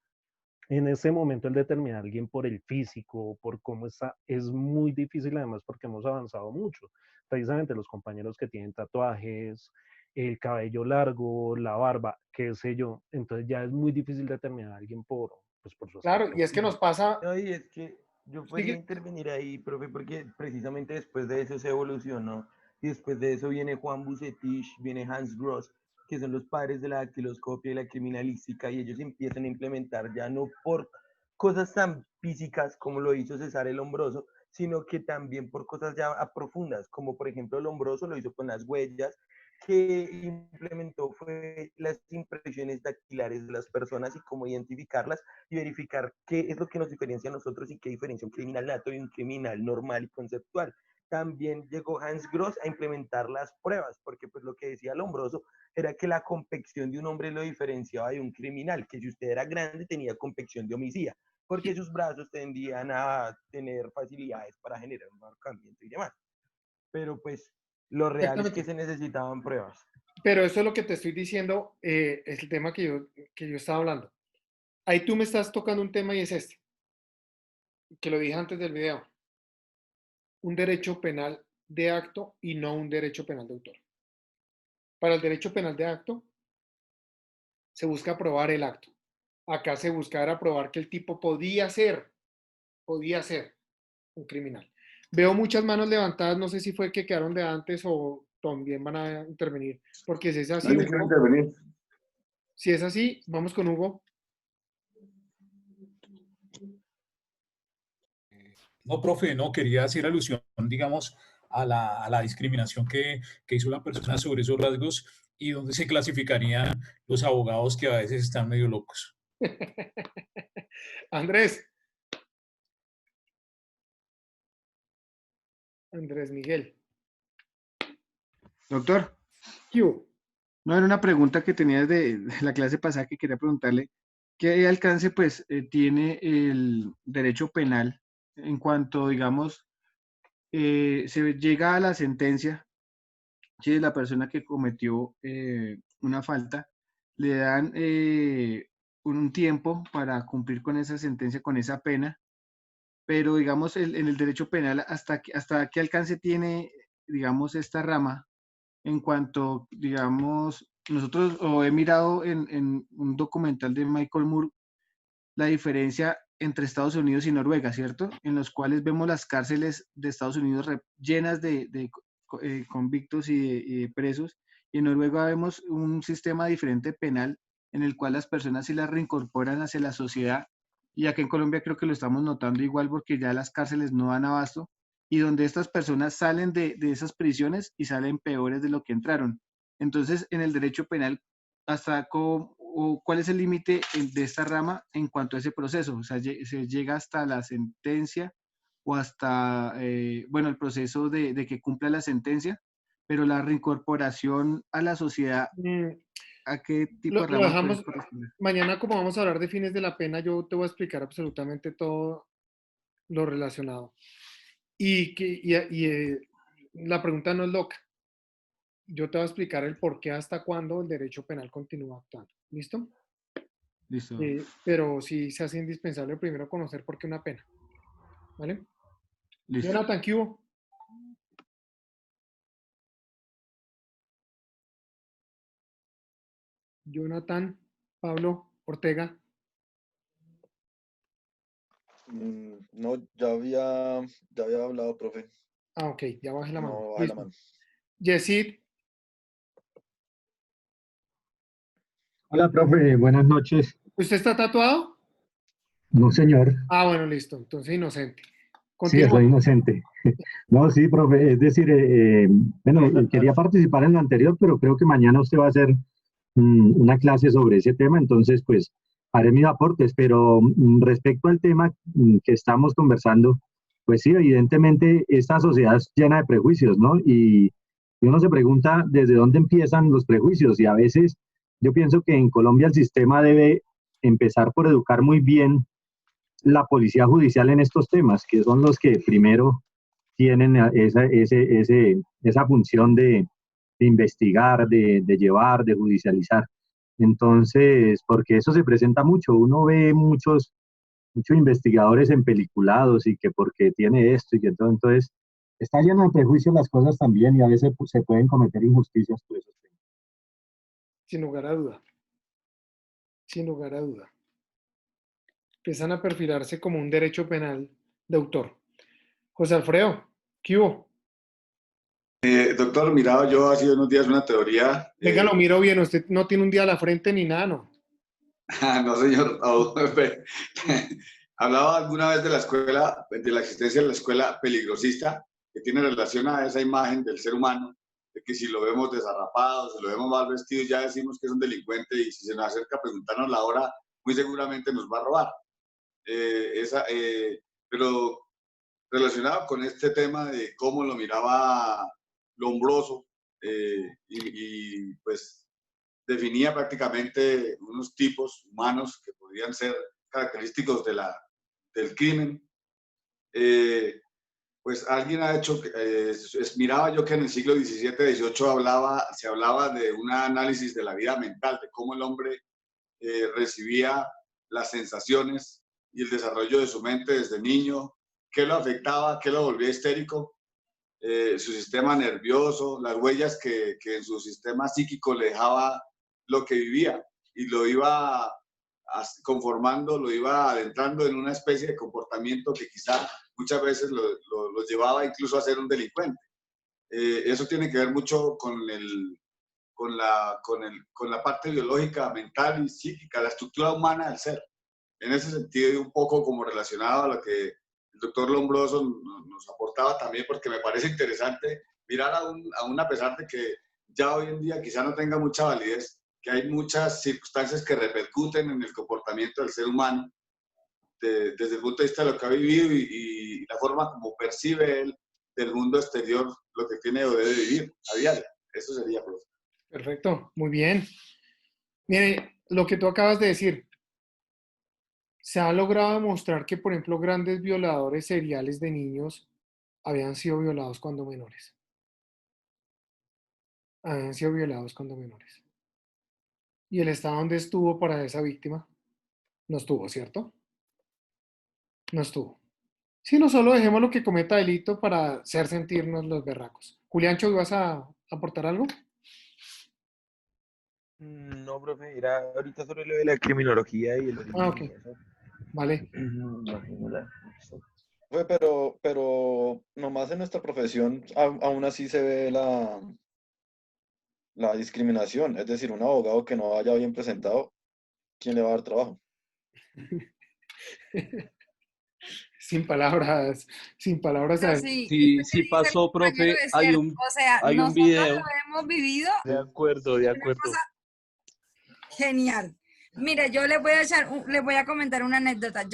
en ese momento el determinar a alguien por el físico, por cómo está, es muy difícil, además porque hemos avanzado mucho. Precisamente los compañeros que tienen tatuajes, el cabello largo, la barba, qué sé yo, entonces ya es muy difícil determinar a alguien por su aspecto. Claro, y es que nos pasa... Ay, es que yo podría intervenir ahí, profe, porque precisamente después de eso se evolucionó, y después de eso viene Juan Bucetich, viene Hans Gross, que son los padres de la dactiloscopia y la criminalística, y ellos empiezan a implementar ya no por cosas tan físicas como lo hizo César el Lombroso, sino que también por cosas ya profundas, como por ejemplo el Lombroso lo hizo con las huellas, que implementó fue las impresiones dactilares de las personas y cómo identificarlas y verificar qué es lo que nos diferencia a nosotros y qué diferencia un criminal nato y un criminal normal y conceptual. También llegó Hans Gross a implementar las pruebas, porque pues lo que decía Lombroso era que la complexión de un hombre lo diferenciaba de un criminal, que si usted era grande tenía complexión de homicida, porque sus brazos tendían a tener facilidades para generar un marcamiento y demás. Pero pues lo real es que se necesitaban pruebas. Pero eso es lo que te estoy diciendo, es el tema que yo estaba hablando. Ahí tú me estás tocando un tema y es este, que lo dije antes del video. Un derecho penal de acto y no un derecho penal de autor. Para el derecho penal de acto se busca probar el acto. Acá se busca probar que el tipo podía ser un criminal. Veo muchas manos levantadas, no sé si fue que quedaron de antes o también van a intervenir, porque si es así, No, Hugo, intervenir. si es así, vamos con Hugo. No, profe, no, quería hacer alusión, digamos, a la discriminación que hizo la persona sobre esos rasgos y dónde se clasificarían los abogados que a veces están medio locos. Andrés. Andrés Miguel. Doctor. No, era una pregunta que tenía desde la clase pasada que quería preguntarle. ¿Qué alcance pues tiene el derecho penal en cuanto, digamos, se llega a la sentencia, si la persona que cometió una falta, le dan un tiempo para cumplir con esa sentencia, con esa pena, pero digamos en el derecho penal, hasta qué alcance tiene, digamos, esta rama en cuanto, digamos, nosotros, o he mirado en un documental de Michael Moore, la diferencia entre Estados Unidos y Noruega, ¿cierto? En los cuales vemos las cárceles de Estados Unidos llenas de convictos y de presos, y en Noruega vemos un sistema diferente penal en el cual las personas se las reincorporan hacia la sociedad, y acá en Colombia creo que lo estamos notando igual porque ya las cárceles no dan abasto, y donde estas personas salen de esas prisiones y salen peores de lo que entraron. Entonces, en el derecho penal, ¿hasta cuál es el límite de esta rama en cuanto a ese proceso? O sea, ¿se llega hasta la sentencia o hasta, bueno, el proceso de que cumpla la sentencia, pero la reincorporación a la sociedad, ¿a qué tipo de Lo rama dejamos, puede corresponder? mañana como vamos a hablar de fines de la pena, yo te voy a explicar absolutamente todo lo relacionado. Y la pregunta no es loca. Yo te voy a explicar el por qué hasta cuándo el derecho penal continúa actuando. ¿Listo? Listo. Pero sí se hace indispensable primero conocer por qué una pena. ¿Vale? Listo. Jonathan, ¿qué hubo? Jonathan, Pablo, Ortega. No, ya había hablado, profe. Ah, ok, ya bajé la mano. No, bajé la mano. Yesid. Hola, profe, buenas noches. ¿Usted está tatuado? No, señor. Ah, bueno, listo. Entonces, inocente. Sí, Continúa. soy inocente. No, sí, profe, es decir, bueno, quería participar en la anterior, pero creo que mañana usted va a hacer una clase sobre ese tema, entonces, pues, haré mis aportes, pero respecto al tema que estamos conversando, pues sí, evidentemente esta sociedad es llena de prejuicios, ¿no? Y uno se pregunta desde dónde empiezan los prejuicios, y a veces yo pienso que en Colombia el sistema debe empezar por educar muy bien la policía judicial en estos temas, que son los que primero tienen esa función de investigar, de llevar, de judicializar. Entonces, porque eso se presenta mucho, uno ve muchos investigadores empeliculados y que porque tiene esto y que todo, entonces está lleno de prejuicios las cosas también y a veces se pueden cometer injusticias por esos temas. Sin lugar a duda. Sin lugar a duda. Empiezan a perfilarse como un derecho penal de autor. José Alfredo, ¿qué hubo? Doctor, miraba yo hace unos días una teoría. Venga, lo miro bien, usted no tiene un día a la frente ni nada, ¿no? No, señor. Hablaba alguna vez de la escuela, de la existencia de la escuela peligrosista, que tiene relación a esa imagen del ser humano, de que si lo vemos desarrapado, si lo vemos mal vestido, ya decimos que es un delincuente y si se nos acerca a preguntarnos la hora, muy seguramente nos va a robar. Pero relacionado con este tema de cómo lo miraba Lombroso y pues definía prácticamente unos tipos humanos que podrían ser característicos del crimen. Pues alguien ha hecho, miraba yo que en el siglo XVII, XVIII se hablaba de un análisis de la vida mental, de cómo el hombre recibía las sensaciones y el desarrollo de su mente desde niño, qué lo afectaba, qué lo volvía histérico, su sistema nervioso, las huellas que en su sistema psíquico le dejaba lo que vivía y lo iba conformando, lo iba adentrando en una especie de comportamiento que quizá muchas veces lo llevaba incluso a ser un delincuente. Eso tiene que ver mucho con la parte biológica, mental y psíquica, la estructura humana del ser. En ese sentido, y un poco como relacionado a lo que el doctor Lombroso nos aportaba también, porque me parece interesante mirar aún a pesar de que ya hoy en día quizá no tenga mucha validez, que hay muchas circunstancias que repercuten en el comportamiento del ser humano desde el punto de vista de lo que ha vivido y la forma como percibe él del mundo exterior lo que tiene o debe vivir a diario. Eso sería, profe. Perfecto, muy bien. Mire, lo que tú acabas de decir, se ha logrado demostrar que, por ejemplo, grandes violadores seriales de niños habían sido violados cuando menores. Habían sido violados cuando menores. ¿Y el Estado dónde estuvo para esa víctima? No estuvo, ¿cierto? No estuvo. Si no, solo dejemos lo que cometa delito para hacer sentirnos los berracos. Juliancho, ¿vas a aportar algo? No, profe, era ahorita sobre lo de la criminología y el origen. Ah, ok. Vale. Pero nomás en nuestra profesión aún así se ve la discriminación. Es decir, un abogado que no vaya bien presentado, ¿quién le va a dar trabajo? Sin palabras. Sí pasó, profe. Hay un video. Lo hemos vivido. De acuerdo. Genial. Mire, yo les voy a comentar una anécdota.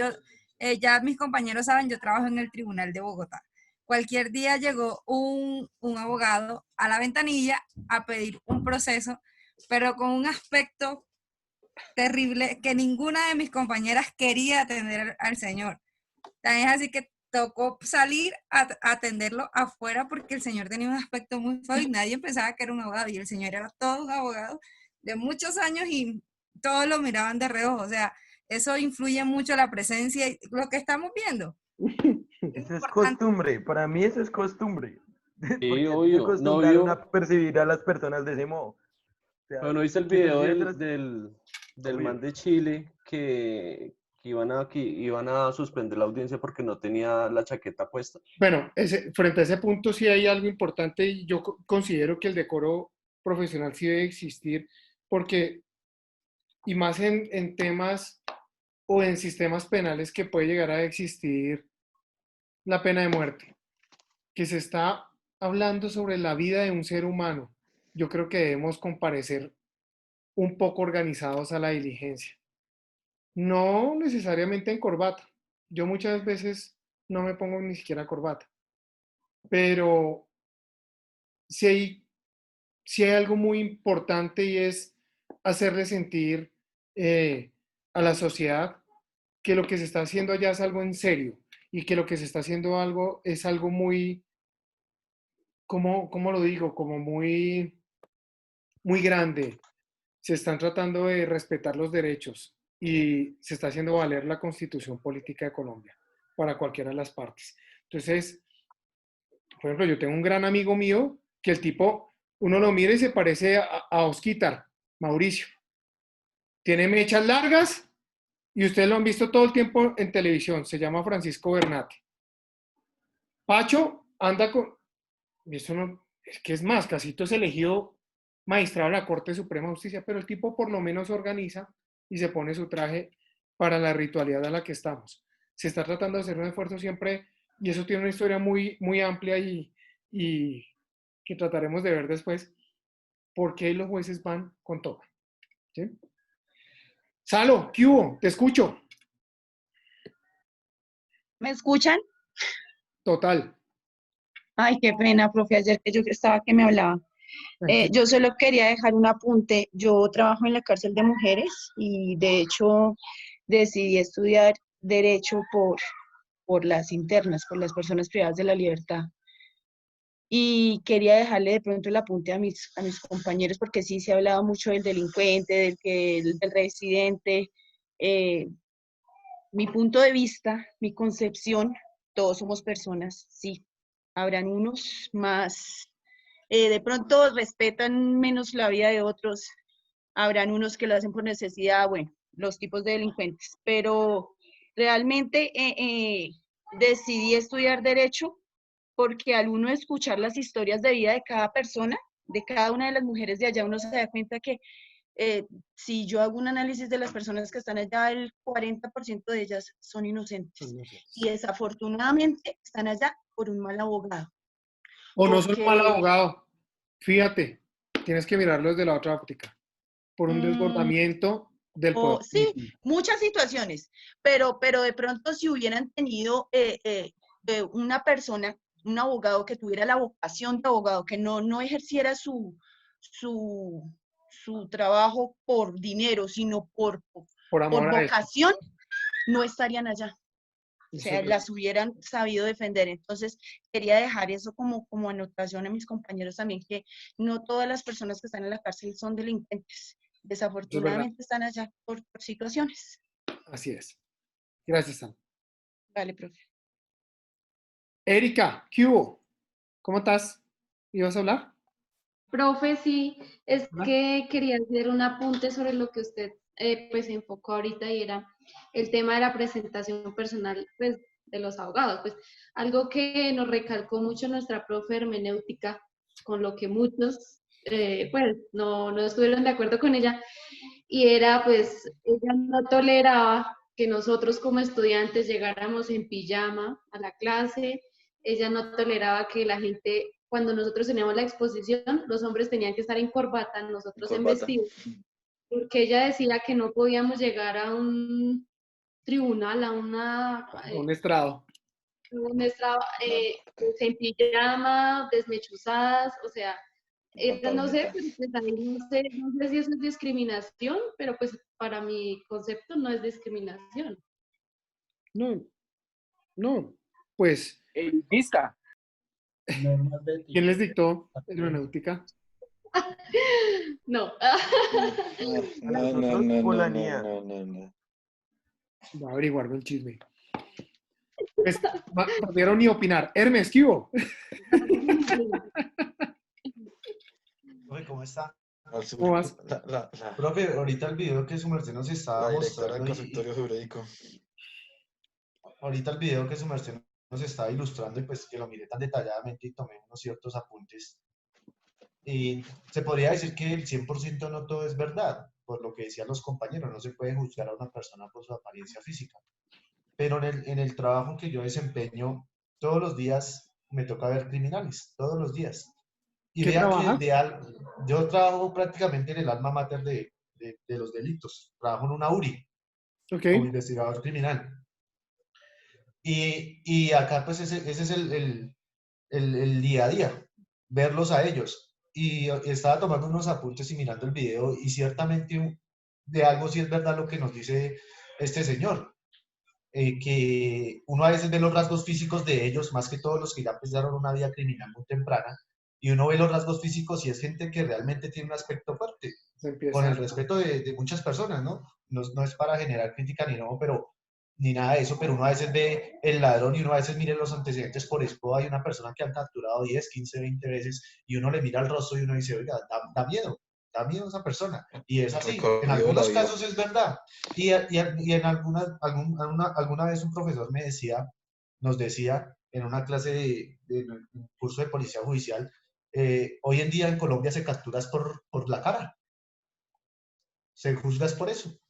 Ya mis compañeros saben, yo trabajo en el Tribunal de Bogotá. Cualquier día llegó un abogado a la ventanilla a pedir un proceso, pero con un aspecto terrible que ninguna de mis compañeras quería atender al señor. También es así que tocó salir a atenderlo afuera porque el señor tenía un aspecto muy feo y nadie pensaba que era un abogado y el señor era todo un abogado de muchos años y todos lo miraban de reojo. O sea, eso influye mucho la presencia y lo que estamos viendo. Eso es costumbre, para mí eso es costumbre. Sí, obvio. Acostumbraron a percibir a las personas de ese modo. O sea, pero no viste el video del man de Chile que iban a suspender la audiencia porque no tenía la chaqueta puesta. Bueno, frente a ese punto sí hay algo importante y yo considero que el decoro profesional sí debe existir porque, y más en temas o en sistemas penales que puede llegar a existir la pena de muerte, que se está hablando sobre la vida de un ser humano, yo creo que debemos comparecer un poco organizados a la diligencia. No necesariamente en corbata. Yo muchas veces no me pongo ni siquiera corbata. Pero sí hay algo muy importante y es hacerle sentir a la sociedad que lo que se está haciendo allá es algo en serio y que lo que se está haciendo es algo muy, ¿cómo lo digo? Como muy grande. Se están tratando de respetar los derechos y se está haciendo valer la Constitución Política de Colombia para cualquiera de las partes. Entonces, por ejemplo, yo tengo un gran amigo mío que el tipo, uno lo mira y se parece a Osquitar, Mauricio. Tiene mechas largas y ustedes lo han visto todo el tiempo en televisión. Se llama Francisco Bernate. Pacho anda con... Eso no, es que es más, Casito es elegido magistrado de la Corte Suprema de Justicia, pero el tipo por lo menos organiza y se pone su traje para la ritualidad a la que estamos. Se está tratando de hacer un esfuerzo siempre, y eso tiene una historia muy, muy amplia y que trataremos de ver después, por qué los jueces van con todo. ¿Sí? Salo, ¿qué hubo? Te escucho. ¿Me escuchan? Total. Ay, qué pena, profe, ayer que yo estaba que me hablaba. Yo solo quería dejar un apunte. Yo trabajo en la cárcel de mujeres y de hecho decidí estudiar Derecho por las internas, por las personas privadas de la libertad. Y quería dejarle de pronto el apunte a mis compañeros porque sí se ha hablado mucho del delincuente, del residente. Mi punto de vista, mi concepción, todos somos personas, sí. Habrán unos más... de pronto respetan menos la vida de otros, habrán unos que lo hacen por necesidad, bueno, los tipos de delincuentes, pero realmente decidí estudiar Derecho porque al uno escuchar las historias de vida de cada persona, de cada una de las mujeres de allá, uno se da cuenta que si yo hago un análisis de las personas que están allá, el 40% de ellas son inocentes. Y desafortunadamente están allá por un mal abogado. O no son un mal abogado. Fíjate, tienes que mirarlo desde la otra óptica. Por un desbordamiento del poder. Sí, muchas situaciones. Pero de pronto si hubieran tenido una persona, un abogado que tuviera la vocación de abogado, que no ejerciera su trabajo por dinero, sino por vocación, no estarían allá. O sea, las hubieran sabido defender. Entonces, quería dejar eso como anotación a mis compañeros también, que no todas las personas que están en la cárcel son delincuentes. Desafortunadamente están allá por situaciones. Así es. Gracias, Sam. Vale, profe. Erika, ¿qué hubo? ¿Cómo estás? ¿Ibas a hablar? Profe, sí, es que quería hacer un apunte sobre lo que usted pues enfocó ahorita y era el tema de la presentación personal pues, de los abogados. Pues algo que nos recalcó mucho nuestra profe hermenéutica, con lo que muchos pues no estuvieron de acuerdo con ella, y era pues ella no toleraba que nosotros como estudiantes llegáramos en pijama a la clase. Ella no toleraba que la gente, cuando nosotros teníamos la exposición, los hombres tenían que estar en corbata, nosotros en vestido, porque ella decía que no podíamos llegar a un tribunal, a un estrado. Un estrado en pijama, desmechuzadas, o sea, no sé, pues ahí no sé si eso es discriminación, pero pues para mi concepto no es discriminación. No, pues... ¿Vista? ¿Quién les dictó hermenéutica? No. No. Voy a averiguarme el chisme. Pues, prefiero ni opinar. Hermes, ¿qué hubo? ¿Cómo está? ¿Cómo vas? Profe, ahorita el video que su merced nos estaba mostrando. Ahorita el video que su merced nos estaba ilustrando y pues que lo miré tan detalladamente y tomé unos ciertos apuntes. Y se podría decir que el 100% no todo es verdad, por lo que decían los compañeros, no se puede juzgar a una persona por su apariencia física. Pero en el trabajo que yo desempeño, todos los días me toca ver criminales, todos los días. Y vean que yo trabajo prácticamente en el alma mater de los delitos. Trabajo en una URI, como investigador criminal. Y acá pues ese es el día a día, verlos a ellos. Y estaba tomando unos apuntes y mirando el video y ciertamente de algo sí es verdad lo que nos dice este señor. Que uno a veces ve los rasgos físicos de ellos, más que todos los que ya empezaron una vida criminal muy temprana, y uno ve los rasgos físicos y es gente que realmente tiene un aspecto fuerte, con el respeto de muchas personas, ¿no? No es para generar crítica ni nada de eso, pero uno a veces ve el ladrón y uno a veces mira los antecedentes por esposa. Hay una persona que han capturado 10, 15, 20 veces y uno le mira el rostro y uno dice, oiga, da miedo esa persona. Y es así, en algunos casos es verdad. Y en alguna vez un profesor nos decía en una clase de curso de policía judicial, hoy en día en Colombia se capturas por la cara, se juzgas por eso.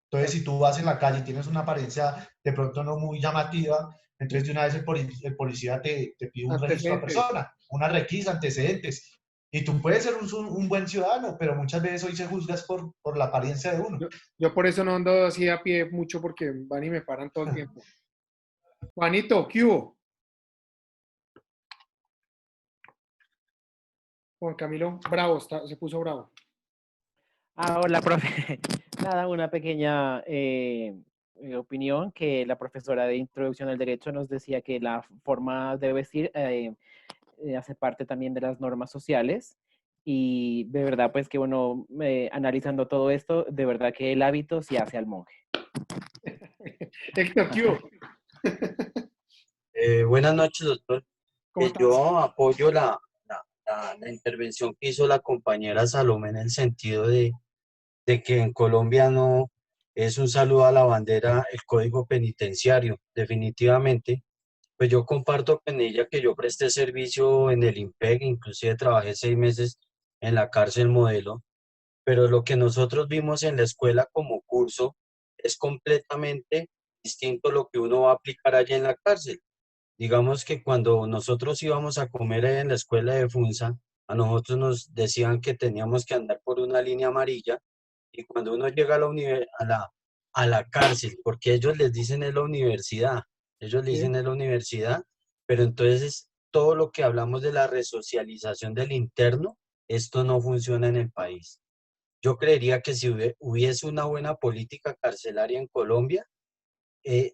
Entonces, si tú vas en la calle y tienes una apariencia de pronto no muy llamativa, entonces de una vez el policía te pide un registro de persona, una requisa, antecedentes. Y tú puedes ser un buen ciudadano, pero muchas veces hoy se juzgas por la apariencia de uno. Yo por eso no ando así a pie mucho porque van y me paran todo el tiempo. Juanito, ¿qué hubo? Juan Camilo, bravo, se puso bravo. Hola, profe. Nada, una pequeña opinión que la profesora de Introducción al Derecho nos decía que la forma de vestir hace parte también de las normas sociales y de verdad pues que bueno, analizando todo esto, de verdad que el hábito sí hace al monje. Héctor, ¿qué hubo? Buenas noches, doctor. Yo apoyo la intervención que hizo la compañera Salomé en el sentido de que en Colombia no es un saludo a la bandera, el Código Penitenciario. Definitivamente, pues yo comparto con ella que yo presté servicio en el IMPEC, inclusive trabajé 6 meses en la cárcel modelo, pero lo que nosotros vimos en la escuela como curso es completamente distinto a lo que uno va a aplicar allá en la cárcel. Digamos que cuando nosotros íbamos a comer en la escuela de Funza, a nosotros nos decían que teníamos que andar por una línea amarilla, y cuando uno llega a la cárcel, porque ellos les dicen es la universidad, ellos le dicen es la universidad, pero entonces todo lo que hablamos de la resocialización del interno, esto no funciona en el país. Yo creería que si hubiese una buena política carcelaria en Colombia,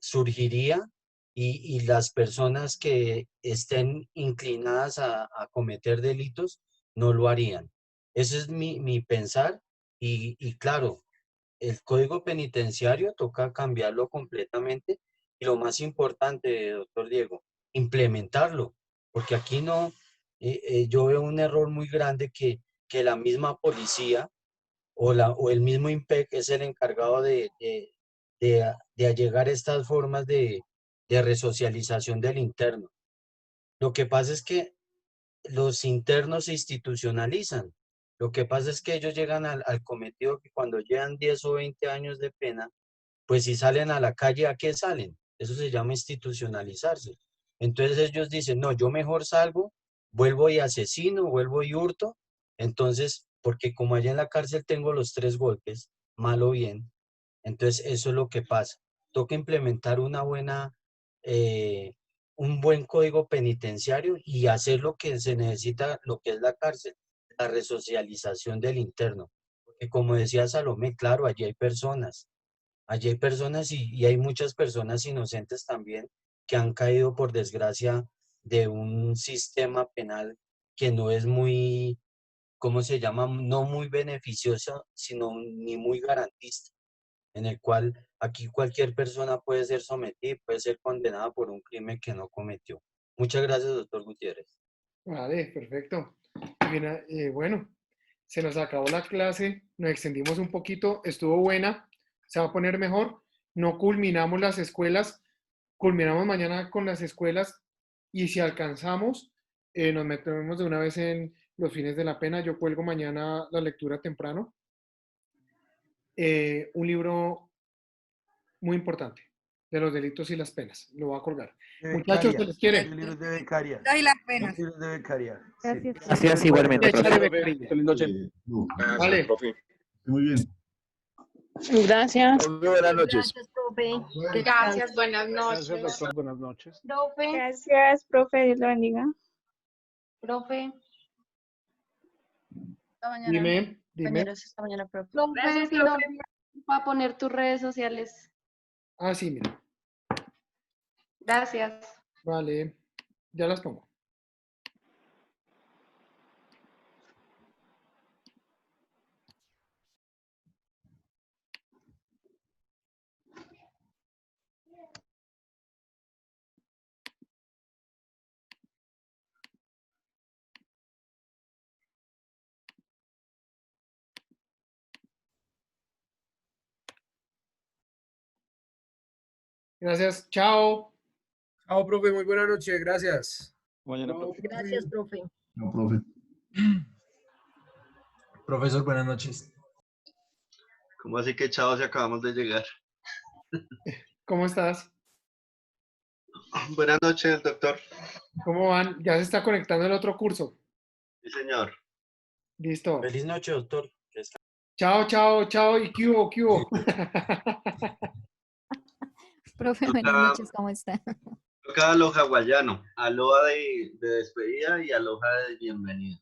surgiría y las personas que estén inclinadas a cometer delitos no lo harían. Ese es mi pensar y claro, el código penitenciario toca cambiarlo completamente y lo más importante, doctor Diego, implementarlo, porque aquí no, yo veo un error muy grande que la misma policía o el mismo IMPEC es el encargado de allegar estas formas de resocialización del interno. Lo que pasa es que los internos se institucionalizan. Lo que pasa es que ellos llegan al cometido que cuando llevan 10 o 20 años de pena, pues si salen a la calle, ¿a qué salen? Eso se llama institucionalizarse. Entonces ellos dicen, no, yo mejor salgo, vuelvo y asesino, vuelvo y hurto. Entonces, porque como allá en la cárcel tengo los 3 golpes, mal o bien, entonces eso es lo que pasa. Toca implementar un buen código penitenciario y hacer lo que se necesita, lo que es la cárcel, la resocialización del interno. Porque como decía Salomé, claro, allí hay personas y hay muchas personas inocentes también que han caído por desgracia de un sistema penal que no es muy, ¿cómo se llama? No muy beneficioso, sino ni muy garantista, en el cual aquí cualquier persona puede ser sometida y puede ser condenada por un crimen que no cometió. Muchas gracias, doctor Gutiérrez. Vale, perfecto. Bien, bueno, se nos acabó la clase, nos extendimos un poquito, estuvo buena, se va a poner mejor. No culminamos las escuelas, culminamos mañana con las escuelas y si alcanzamos, nos metemos de una vez en los fines de la pena. Yo cuelgo mañana la lectura temprano. Un libro muy importante de los delitos y las penas. Lo voy a colgar. Muchachos, se les quiere. Libros de becaria. Y las penas. Libros de becaria. Gracias. Gracias igualmente. Feliz noche. Vale. Muy bien. Gracias. Buenas noches. Gracias, profe. Gracias, buenas Gracias, noches. doctor. Buenas noches. Profe, Gracias, profe. Dios lo bendiga. profe, Esta mañana, Dime. compañeros, esta mañana, profe. profe, si no, para poner tus redes sociales. Ah, sí, mira. Gracias. Vale. Ya las pongo. Gracias. Chao. Chao, profe. Muy buena noche. Gracias. Mañana, profe. Gracias, profe. No, profe. Profesor, buenas noches. ¿Cómo así que chao si acabamos de llegar? ¿Cómo estás? Buenas noches, doctor. ¿Cómo van? Ya se está conectando el otro curso. Sí, señor. Listo. Feliz noche, doctor. Chao, chao, chao. ¿Y qué hubo? ¿Qué hubo? Profe, buenas noches, ¿cómo está? Toca aloha hawaiano, aloha de despedida y aloha de bienvenida.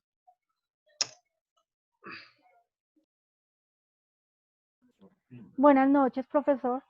Buenas noches, profesor.